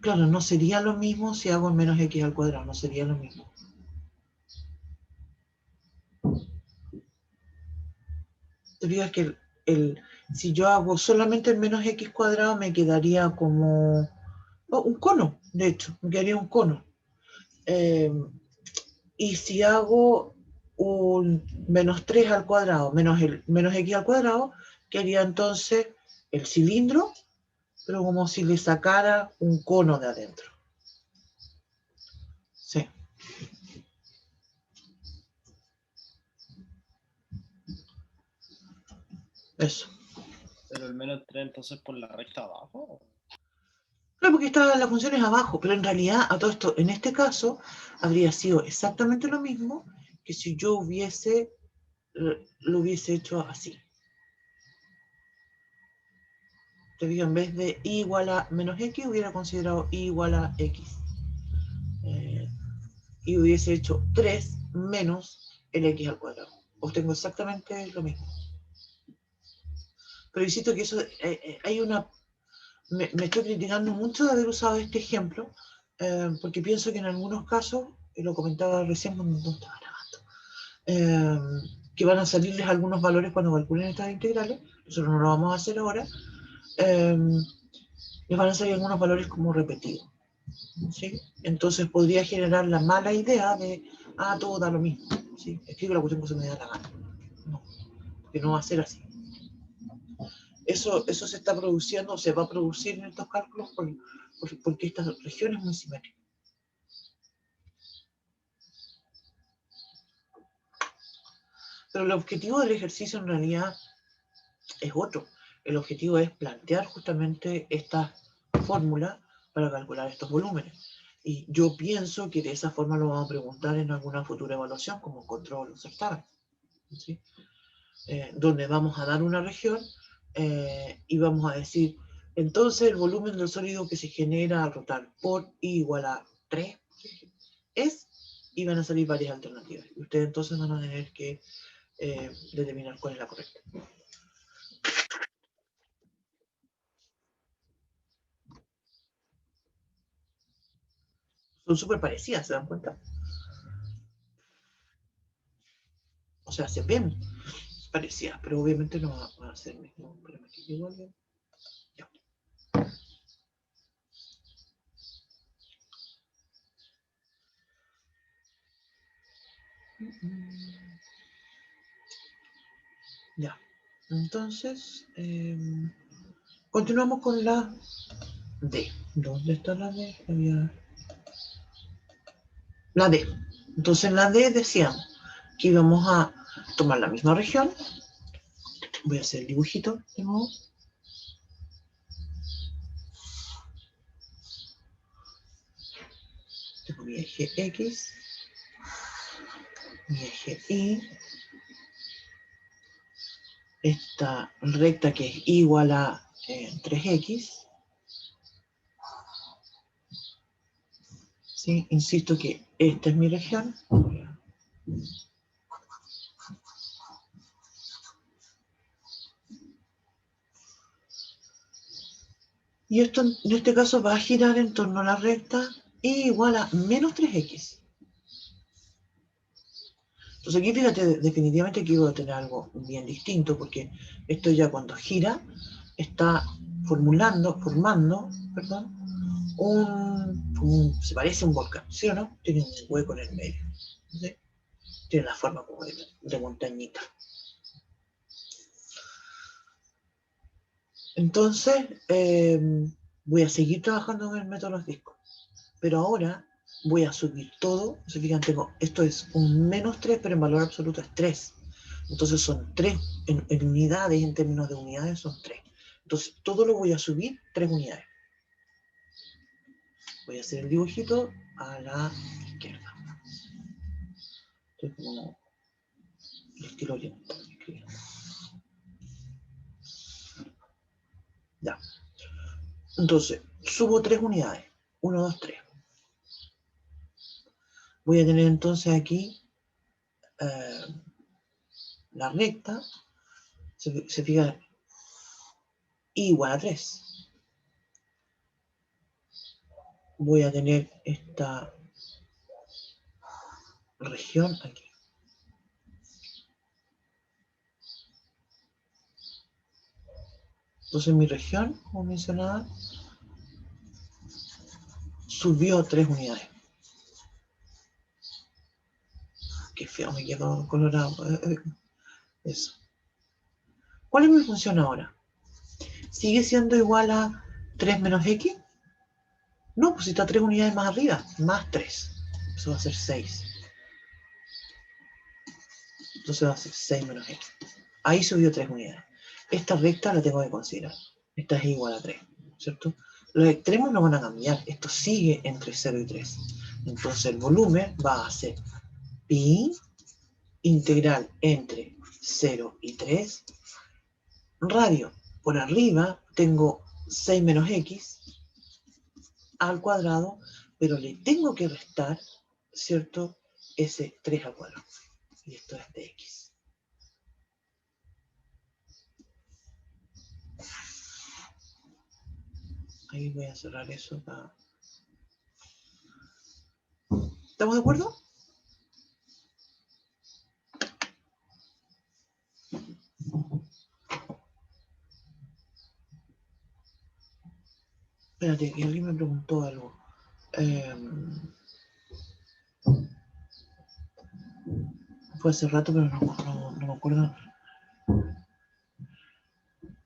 Claro, no sería lo mismo si hago menos x al cuadrado, no sería lo mismo. Te fijas que si yo hago solamente el menos x cuadrado me quedaría como un cono, de hecho, me quedaría un cono. Y si hago un menos 3 al cuadrado menos el menos x al cuadrado, quedaría entonces el cilindro, pero como si le sacara un cono de adentro. Sí. Eso. ¿Pero el menos 3 entonces por la recta abajo? Claro, porque la función es abajo, pero en realidad a todo esto, en este caso, habría sido exactamente lo mismo que si yo hubiese lo hubiese hecho así. Te digo, en vez de y igual a menos x, hubiera considerado y igual a x. Y hubiese hecho 3 menos el x al cuadrado. Obtengo exactamente lo mismo. Pero insisto que eso, hay una... Me estoy criticando mucho de haber usado este ejemplo, porque pienso que en algunos casos, y lo comentaba recién cuando estaba grabando, que van a salirles algunos valores cuando calculen estas integrales, nosotros no lo vamos a hacer ahora, les van a salir algunos valores como repetidos. ¿Sí? Entonces podría generar la mala idea de, todo da lo mismo, ¿sí? Escribo la cuestión que se me da la gana. No, porque no va a ser así. Eso se está produciendo, se va a producir en estos cálculos porque esta región es muy simétrica. Pero el objetivo del ejercicio en realidad es otro. El objetivo es plantear justamente esta fórmula para calcular estos volúmenes. Y yo pienso que de esa forma lo vamos a preguntar en alguna futura evaluación, como control o certamen, ¿sí? Donde vamos a dar una región y vamos a decir, entonces el volumen del sólido que se genera al rotar por I igual a 3 es, y van a salir varias alternativas. Y ustedes entonces van a tener que determinar cuál es la correcta. Son súper parecidas, ¿se dan cuenta? O sea, se ven parecidas, pero obviamente no van a ser el mismo. Espérame que igual bien. Ya. Ya. Entonces, continuamos con la D. ¿Dónde está la D? La D. Entonces en la D decíamos que íbamos a tomar la misma región. Voy a hacer el dibujito de nuevo. Tengo mi eje X, mi eje Y, esta recta que es igual a 3X. ¿Sí? Insisto que esta es mi región. Y esto en este caso va a girar en torno a la recta Y igual a menos 3X. Entonces aquí fíjate, definitivamente que iba a tener algo bien distinto, porque esto ya cuando gira está formando, perdón, se parece a un volcán, ¿sí o no? Tiene un hueco en el medio, ¿sí? Tiene la forma como de montañita. Entonces, voy a seguir trabajando en el método de los discos, pero ahora voy a subir todo. Se fijan, esto es un menos 3, pero en valor absoluto es 3. Entonces son 3, en unidades, en términos de unidades son 3. Entonces todo lo voy a subir 3 unidades. Voy a hacer el dibujito a la izquierda. Estoy como el estilo oriental. Ya. Entonces, subo 3 unidades. 1, 2, 3. Voy a tener entonces aquí la recta. Se fija, igual a 3. Voy a tener esta región aquí. Entonces mi región, como mencionaba, subió 3 unidades. Qué feo, me quedó colorado. Eso. ¿Cuál es mi función ahora? ¿Sigue siendo igual a 3 menos x? No, pues si está 3 unidades más arriba, más 3. Eso va a ser 6. Entonces va a ser 6 menos x. Ahí subió 3 unidades. Esta recta la tengo que considerar. Esta es igual a 3, ¿cierto? Los extremos no van a cambiar. Esto sigue entre 0 y 3. Entonces el volumen va a ser pi integral entre 0 y 3. Radio, por arriba tengo 6 menos x al cuadrado, pero le tengo que restar, ¿cierto? Ese 3 al cuadrado. Y esto es de x. Ahí voy a cerrar eso para... ¿Estamos de acuerdo? Espérate, que alguien me preguntó algo. Fue hace rato, pero no me acuerdo.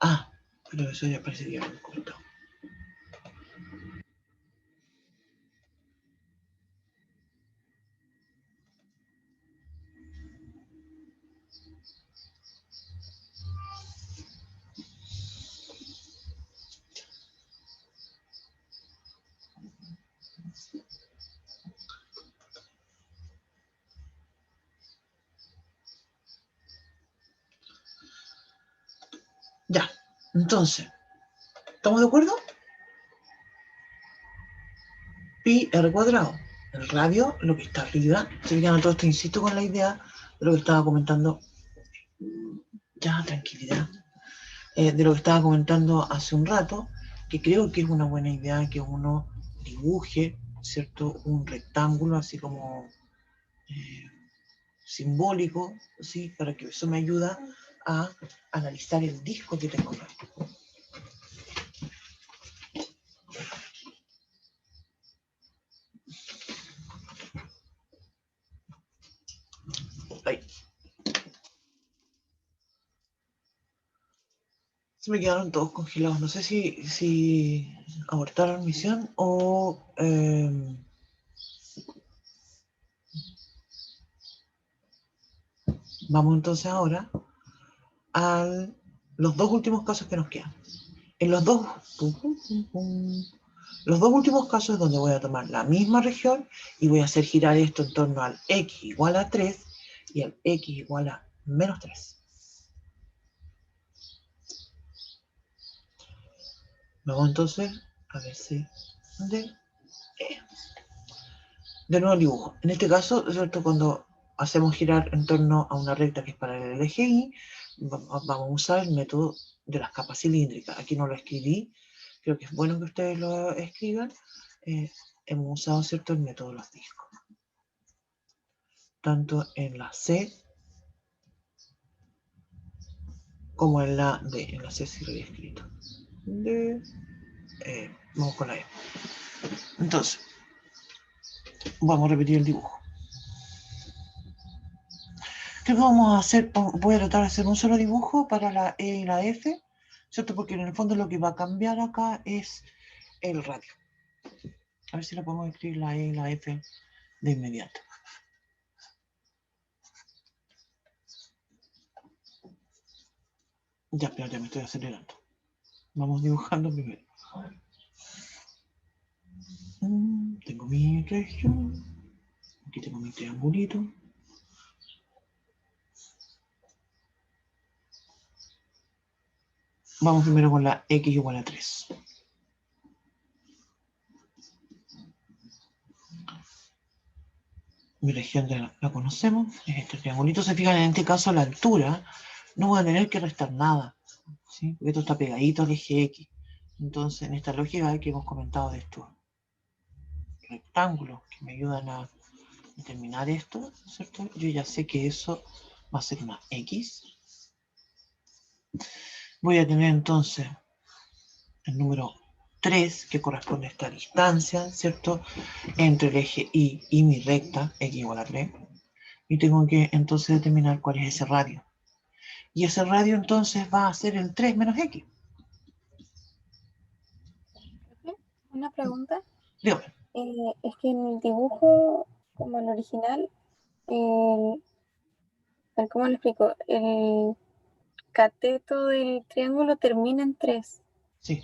Ah, pero eso ya parece que ya lo he comentado. Ya, entonces, ¿estamos de acuerdo? Pi r cuadrado. El radio, lo que está arriba, se fijan todo esto, insisto con la idea de lo que estaba comentando. Ya, tranquilidad. De lo que estaba comentando hace un rato, que creo que es una buena idea que uno dibuje, ¿cierto? Un rectángulo así como simbólico, ¿sí? Para que eso me ayuda a analizar el disco que tengo acá. Ahí. Se me quedaron todos congelados. No sé si abortaron misión o... Vamos entonces ahora a los dos últimos casos que nos quedan. En los dos últimos casos es donde voy a tomar la misma región y voy a hacer girar esto en torno al x igual a 3 y al x igual a menos 3. Vamos entonces a ver si... De nuevo el dibujo. En este caso, ¿cierto? Cuando hacemos girar en torno a una recta que es paralela al eje Y, vamos a usar el método de las capas cilíndricas. Aquí no lo escribí, creo que es bueno que ustedes lo escriban. Hemos usado, ¿cierto?, el método de los discos. Tanto en la C como en la D. En la C sí lo había escrito. D, vamos con la E. Entonces, vamos a repetir el dibujo. ¿Qué vamos a hacer? Voy a tratar de hacer un solo dibujo para la E y la F, ¿cierto? Porque en el fondo lo que va a cambiar acá es el radio. A ver si lo podemos escribir la E y la F de inmediato. Ya, espérate, me estoy acelerando. Vamos dibujando primero. Tengo mi región. Aquí tengo mi triangulito. Vamos primero con la X igual a 3. Mi región ya la conocemos, es este triangulito. Se fijan, en este caso la altura no voy a tener que restar nada, ¿sí? Porque esto está pegadito al eje X. Entonces, en esta lógica que hemos comentado de estos rectángulos que me ayudan a determinar esto, ¿cierto? Yo ya sé que eso va a ser una X. Voy a tener entonces el número 3, que corresponde a esta distancia, ¿cierto?, entre el eje Y y mi recta, X igual a 3. Y tengo que entonces determinar cuál es ese radio. Y ese radio entonces va a ser el 3 menos X. Una pregunta. Dígame. Es que en el dibujo, como el original, ¿cómo lo explico? El cateto del triángulo termina en 3. Sí.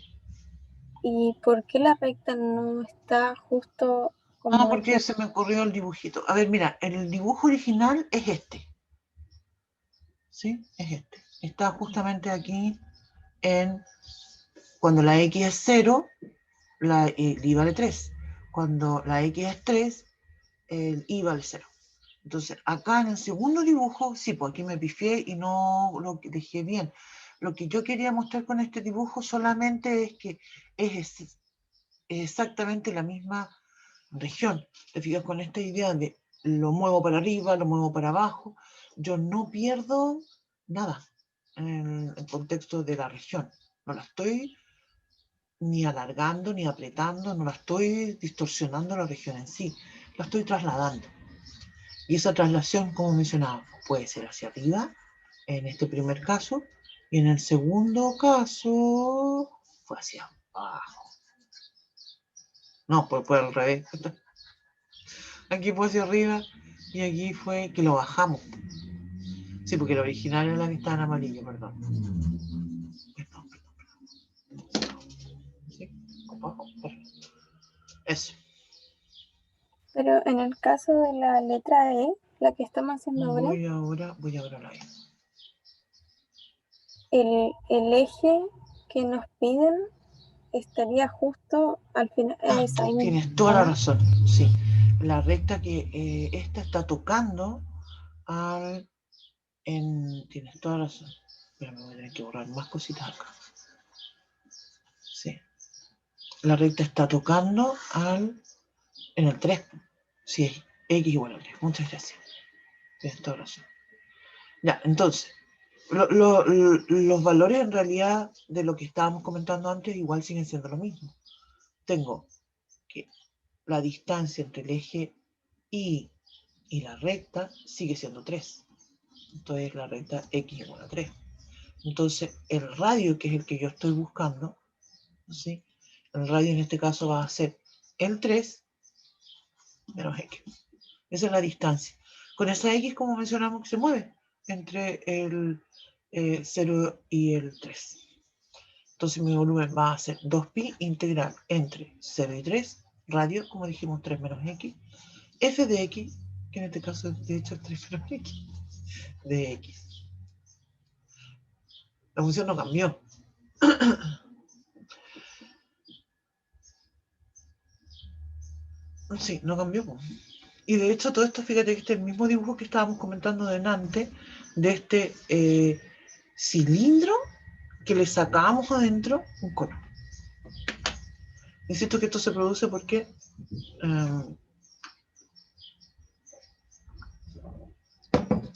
¿Y por qué la recta no está justo como Porque se me ocurrió el dibujito. A ver, mira, el dibujo original es este. ¿sí? Es este. Está justamente aquí en, cuando la X es 0, el I vale 3. Cuando la X es 3, el I vale 0. Entonces, acá en el segundo dibujo, sí, pues aquí me pifié y no lo dejé bien. Lo que yo quería mostrar con este dibujo solamente es que es exactamente la misma región. Te fijas, con esta idea de lo muevo para arriba, lo muevo para abajo, yo no pierdo nada en el contexto de la región. No la estoy ni alargando, ni apretando, no la estoy distorsionando la región en sí, la estoy trasladando. Y esa traslación, como mencionaba, puede ser hacia arriba, en este primer caso, y en el segundo caso fue hacia abajo. No, fue al revés. Aquí fue hacia arriba y aquí fue que lo bajamos. Sí, porque el original era la que estaba en amarillo, perdón. Perdón. Sí, abajo, eso. Pero en el caso de la letra E, la que estamos haciendo ahora, Voy ahora a la E. el eje que nos piden estaría justo al final, en esa misma. Tienes toda la razón, sí. La recta que esta está tocando al... tienes toda la razón. Pero me voy a tener que borrar más cositas acá. Sí. La recta está tocando en el 3. Sí, es X igual a 3. Muchas gracias. Tienes toda la razón. Ya, entonces, los valores en realidad de lo que estábamos comentando antes igual siguen siendo lo mismo. Tengo que la distancia entre el eje Y y la recta sigue siendo 3. Entonces la recta X igual a 3. Entonces el radio, que es el que yo estoy buscando, ¿sí? El radio en este caso va a ser el 3 menos X. Esa es la distancia. Con esa X, como mencionamos, que se mueve entre el 0 y el 3. Entonces mi volumen va a ser 2pi integral entre 0 y 3, radio, como dijimos, 3 menos X, f de X, que en este caso de hecho es 3 menos X, de X. La función no cambió. Sí, no cambió. Y de hecho todo esto, fíjate que este es el mismo dibujo que estábamos comentando delante, de este cilindro que le sacábamos adentro un cono. Insisto que esto se produce porque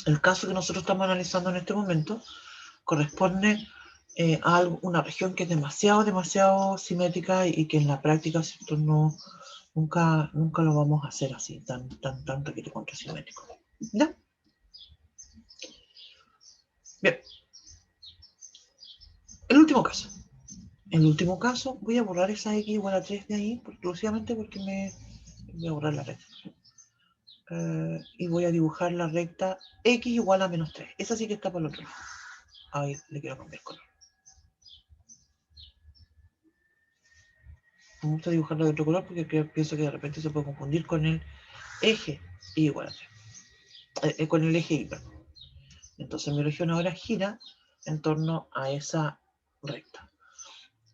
el caso que nosotros estamos analizando en este momento corresponde a una región que es demasiado simétrica y que en la práctica, ¿cierto? Nunca lo vamos a hacer así, tan requete contra simétrico. ¿Ya? Bien. El último caso. En el último caso, voy a borrar esa X igual a 3 de ahí, exclusivamente porque voy a borrar la recta. Y voy a dibujar la recta X igual a menos 3. Esa sí que está por el otro lado. Ahí le quiero cambiar color. Me gusta dibujarlo de otro color porque pienso que de repente se puede confundir con el eje Y igual a 3. Con el eje Y, perdón. Entonces mi región ahora gira en torno a esa recta,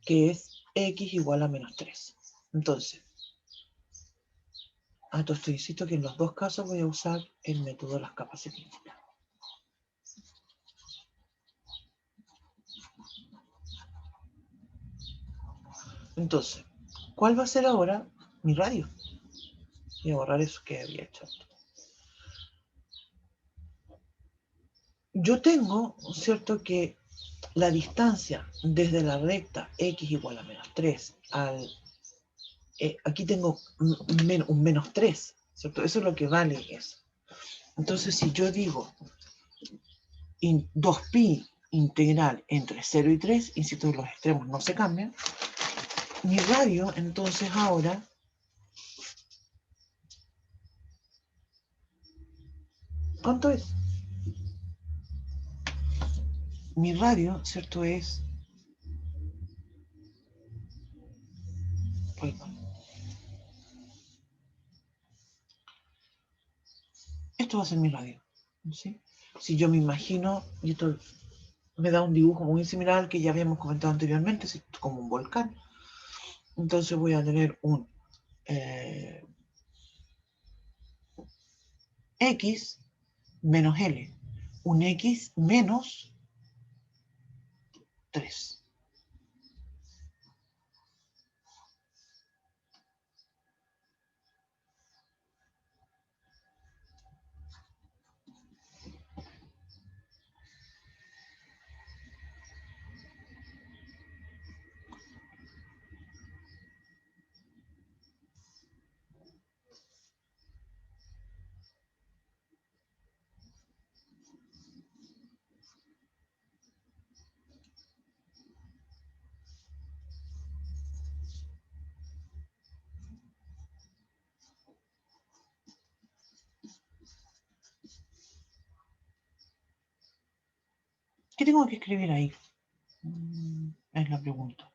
que es X igual a menos 3. Entonces, entonces insisto que en los dos casos voy a usar el método de las capas epífitas. Entonces, ¿cuál va a ser ahora mi radio? Voy a borrar eso que había hecho. Yo tengo, ¿cierto?, que la distancia desde la recta X igual a menos 3 al... aquí tengo un menos 3, ¿cierto? Eso es lo que vale eso. Entonces, si yo digo 2pi integral entre 0 y 3, insisto que los extremos no se cambian, mi radio, entonces ahora, ¿cuánto es? Mi radio, ¿cierto? Es... Esto va a ser mi radio, ¿sí? si yo me imagino, y esto me da un dibujo muy similar al que ya habíamos comentado anteriormente, como un volcán. Entonces voy a tener un X menos L, un X menos 3. ¿Qué tengo que escribir ahí? Es la pregunta.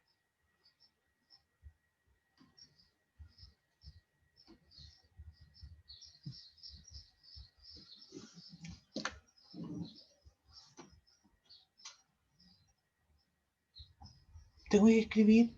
Tengo que escribir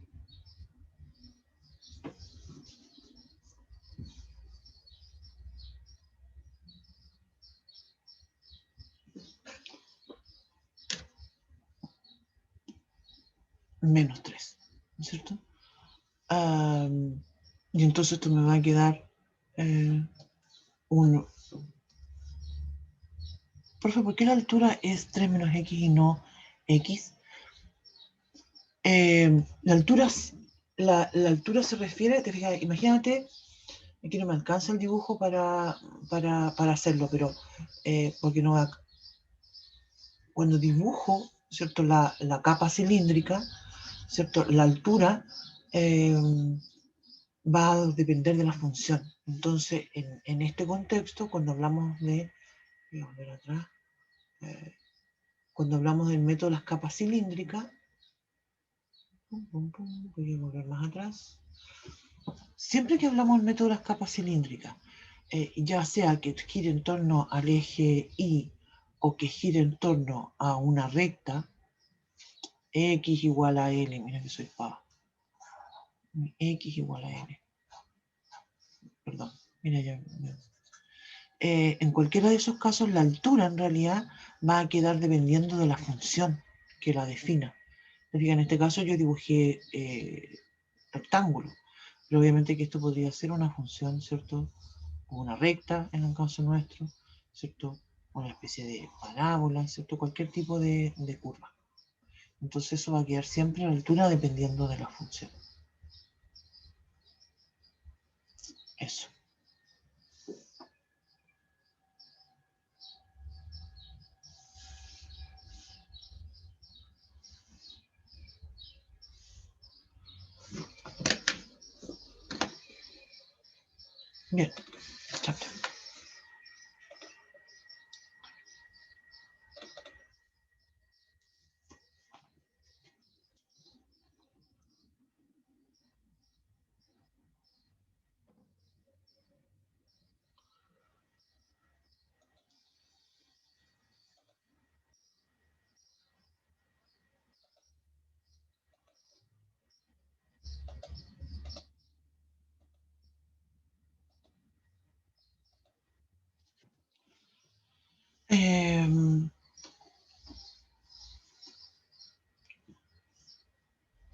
menos 3, ¿no es cierto? Y entonces esto me va a quedar 1. Profe, ¿por qué la altura es 3 menos X y no X? La altura se refiere, te fijas, imagínate, aquí no me alcanza el dibujo para hacerlo, pero porque no va, cuando dibujo, ¿cierto? La capa cilíndrica, ¿cierto? La altura va a depender de la función. Entonces, en este contexto, cuando hablamos de, voy a volver atrás, cuando hablamos del método de las capas cilíndricas, voy a volver más atrás. Siempre que hablamos del método de las capas cilíndricas, ya sea que gire en torno al eje Y o que gire en torno a una recta, X igual a L, mira que soy pava. X igual a L. Perdón, mira ya. En cualquiera de esos casos, la altura en realidad va a quedar dependiendo de la función que la defina. En este caso yo dibujé rectángulo, pero obviamente que esto podría ser una función, ¿cierto? O una recta en el caso nuestro, ¿cierto? Una especie de parábola, ¿cierto? Cualquier tipo de curva. Entonces eso va a quedar siempre a la altura dependiendo de la función. Eso. Bien, chao.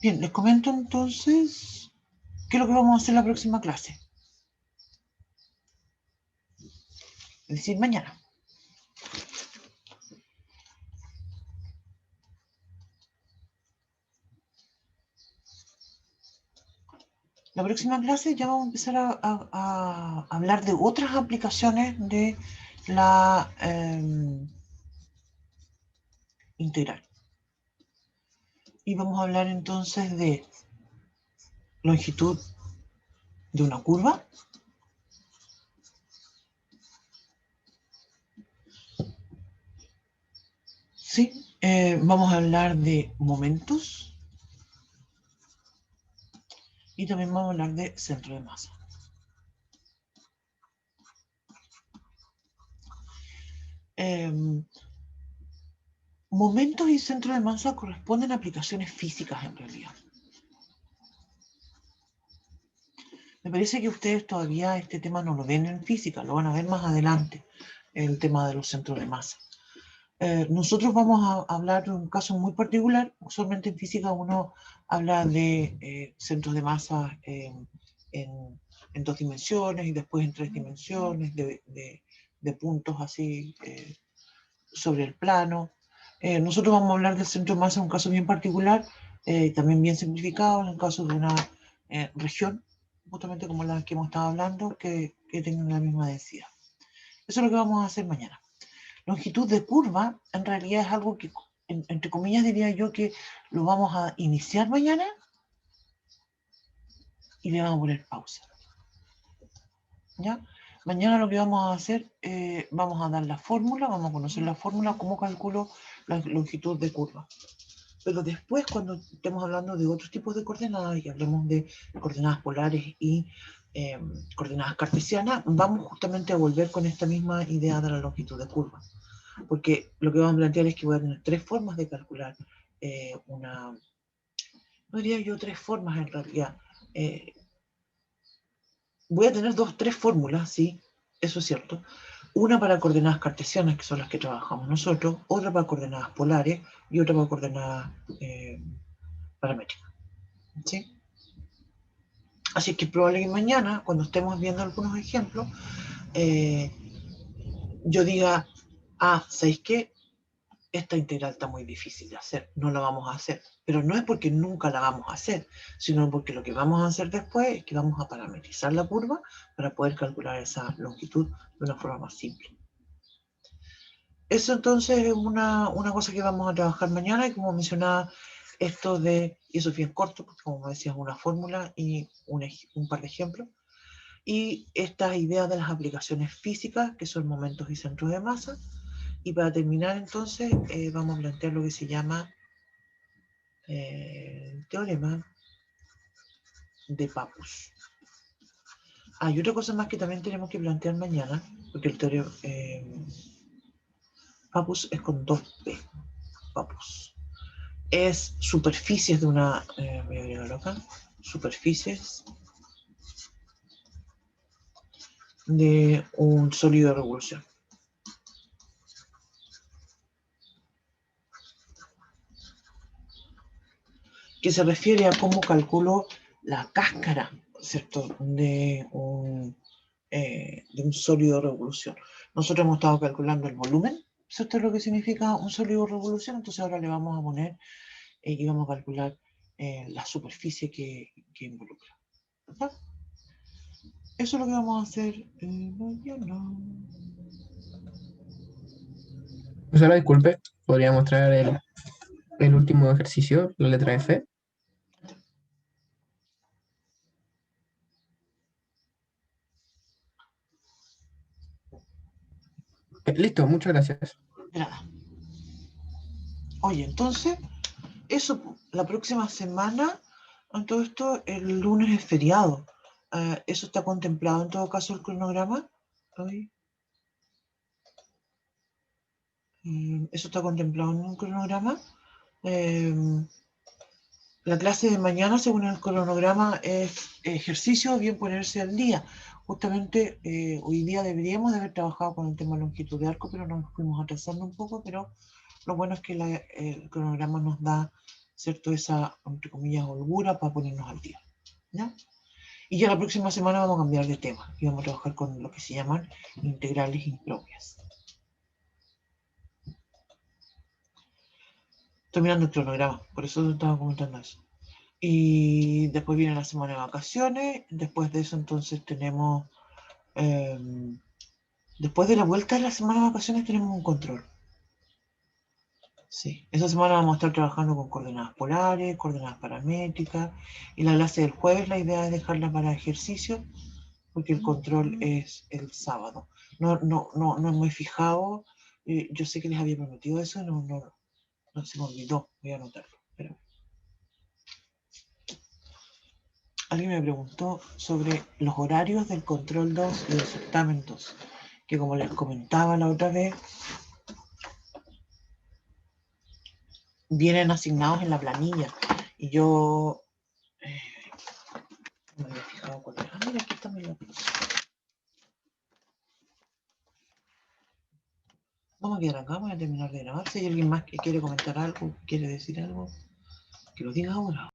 Bien, les comento entonces qué es lo que vamos a hacer en la próxima clase. Es decir, mañana. La próxima clase ya vamos a empezar a hablar de otras aplicaciones de la integral. Y vamos a hablar entonces de longitud de una curva, ¿sí? Vamos a hablar de momentos y también vamos a hablar de centro de masa. Momentos y centro de masa corresponden a aplicaciones físicas en realidad. Me parece que ustedes todavía este tema no lo ven en física, lo van a ver más adelante, el tema de los centros de masa. Nosotros vamos a hablar de un caso muy particular. Usualmente en física uno habla de centros de masa en 2 dimensiones y después en 3 dimensiones, de puntos así sobre el plano. Nosotros vamos a hablar del centro de masa en un caso bien particular, también bien simplificado, en el caso de una región, justamente como la que hemos estado hablando, que tengan la misma densidad. Eso es lo que vamos a hacer mañana. Longitud de curva, en realidad es algo que, entre comillas, diría yo que lo vamos a iniciar mañana y le vamos a poner pausa. ¿Ya? Mañana lo que vamos a hacer, vamos a dar la fórmula, vamos a conocer la fórmula, cómo calculo la longitud de curva. Pero después, cuando estemos hablando de otros tipos de coordenadas y hablemos de coordenadas polares y coordenadas cartesianas, vamos justamente a volver con esta misma idea de la longitud de curva. Porque lo que vamos a plantear es que voy a tener 3 formas de calcular no diría yo 3 formas en realidad. Voy a tener 3 fórmulas, sí, eso es cierto. Una para coordenadas cartesianas, que son las que trabajamos nosotros, otra para coordenadas polares y otra para coordenadas paramétricas. ¿Sí? Así que es probable que mañana, cuando estemos viendo algunos ejemplos, yo diga, ¿sabéis qué? Esta integral está muy difícil de hacer, no la vamos a hacer. Pero no es porque nunca la vamos a hacer, sino porque lo que vamos a hacer después es que vamos a parametrizar la curva para poder calcular esa longitud de una forma más simple. Eso entonces es una cosa que vamos a trabajar mañana, y como mencionaba, esto de, y eso es bien corto, porque como decías, una fórmula y un par de ejemplos, y estas ideas de las aplicaciones físicas, que son momentos y centros de masa. Y para terminar, entonces, vamos a plantear lo que se llama el teorema de Pappus. Hay otra cosa más que también tenemos que plantear mañana, porque el teorema Pappus es con 2P. Pappus es superficies de una... voy a agregarlo acá. Superficies de un sólido de revolución. Que se refiere a cómo calculo la cáscara, ¿cierto?, de un sólido de revolución. Nosotros hemos estado calculando el volumen, ¿cierto?, es lo que significa un sólido de revolución. Entonces ahora le vamos a poner y vamos a calcular la superficie que involucra. ¿Está? Eso es lo que vamos a hacer mañana. Profesora, disculpe, ¿podría mostrar el último ejercicio, la letra F? Listo, muchas gracias. De nada. Oye, entonces, eso, la próxima semana, en todo esto, el lunes es feriado. ¿Eso está contemplado en todo caso el cronograma? ¿Eso está contemplado en un cronograma? La clase de mañana, según el cronograma, es ejercicio, bien ponerse al día. Justamente hoy día deberíamos de haber trabajado con el tema de longitud de arco, pero nos fuimos atrasando un poco, pero lo bueno es que el cronograma nos da, ¿cierto?, esa, entre comillas, holgura para ponernos al día. ¿Ya? Y ya la próxima semana vamos a cambiar de tema y vamos a trabajar con lo que se llaman integrales impropias. Estoy mirando el cronograma, por eso te estaba comentando eso. Y después viene la semana de vacaciones. Después de eso entonces tenemos, después de la vuelta de la semana de vacaciones tenemos un control. Sí, esa semana vamos a estar trabajando con coordenadas polares, coordenadas paramétricas, y la clase del jueves la idea es dejarla para ejercicio, porque el control es el sábado. No me he fijado, yo sé que les había prometido eso, no se me olvidó, voy a anotarlo. Espérame. Alguien me preguntó sobre los horarios del control 2 y del certamen 2, que como les comentaba la otra vez, vienen asignados en la planilla. Y yo no me había fijado cuál era. Ah, mira, aquí está mi lápiz. Vamos a quedar acá, voy a terminar de grabar. Si hay alguien más que quiere comentar algo, quiere decir algo, que lo diga ahora.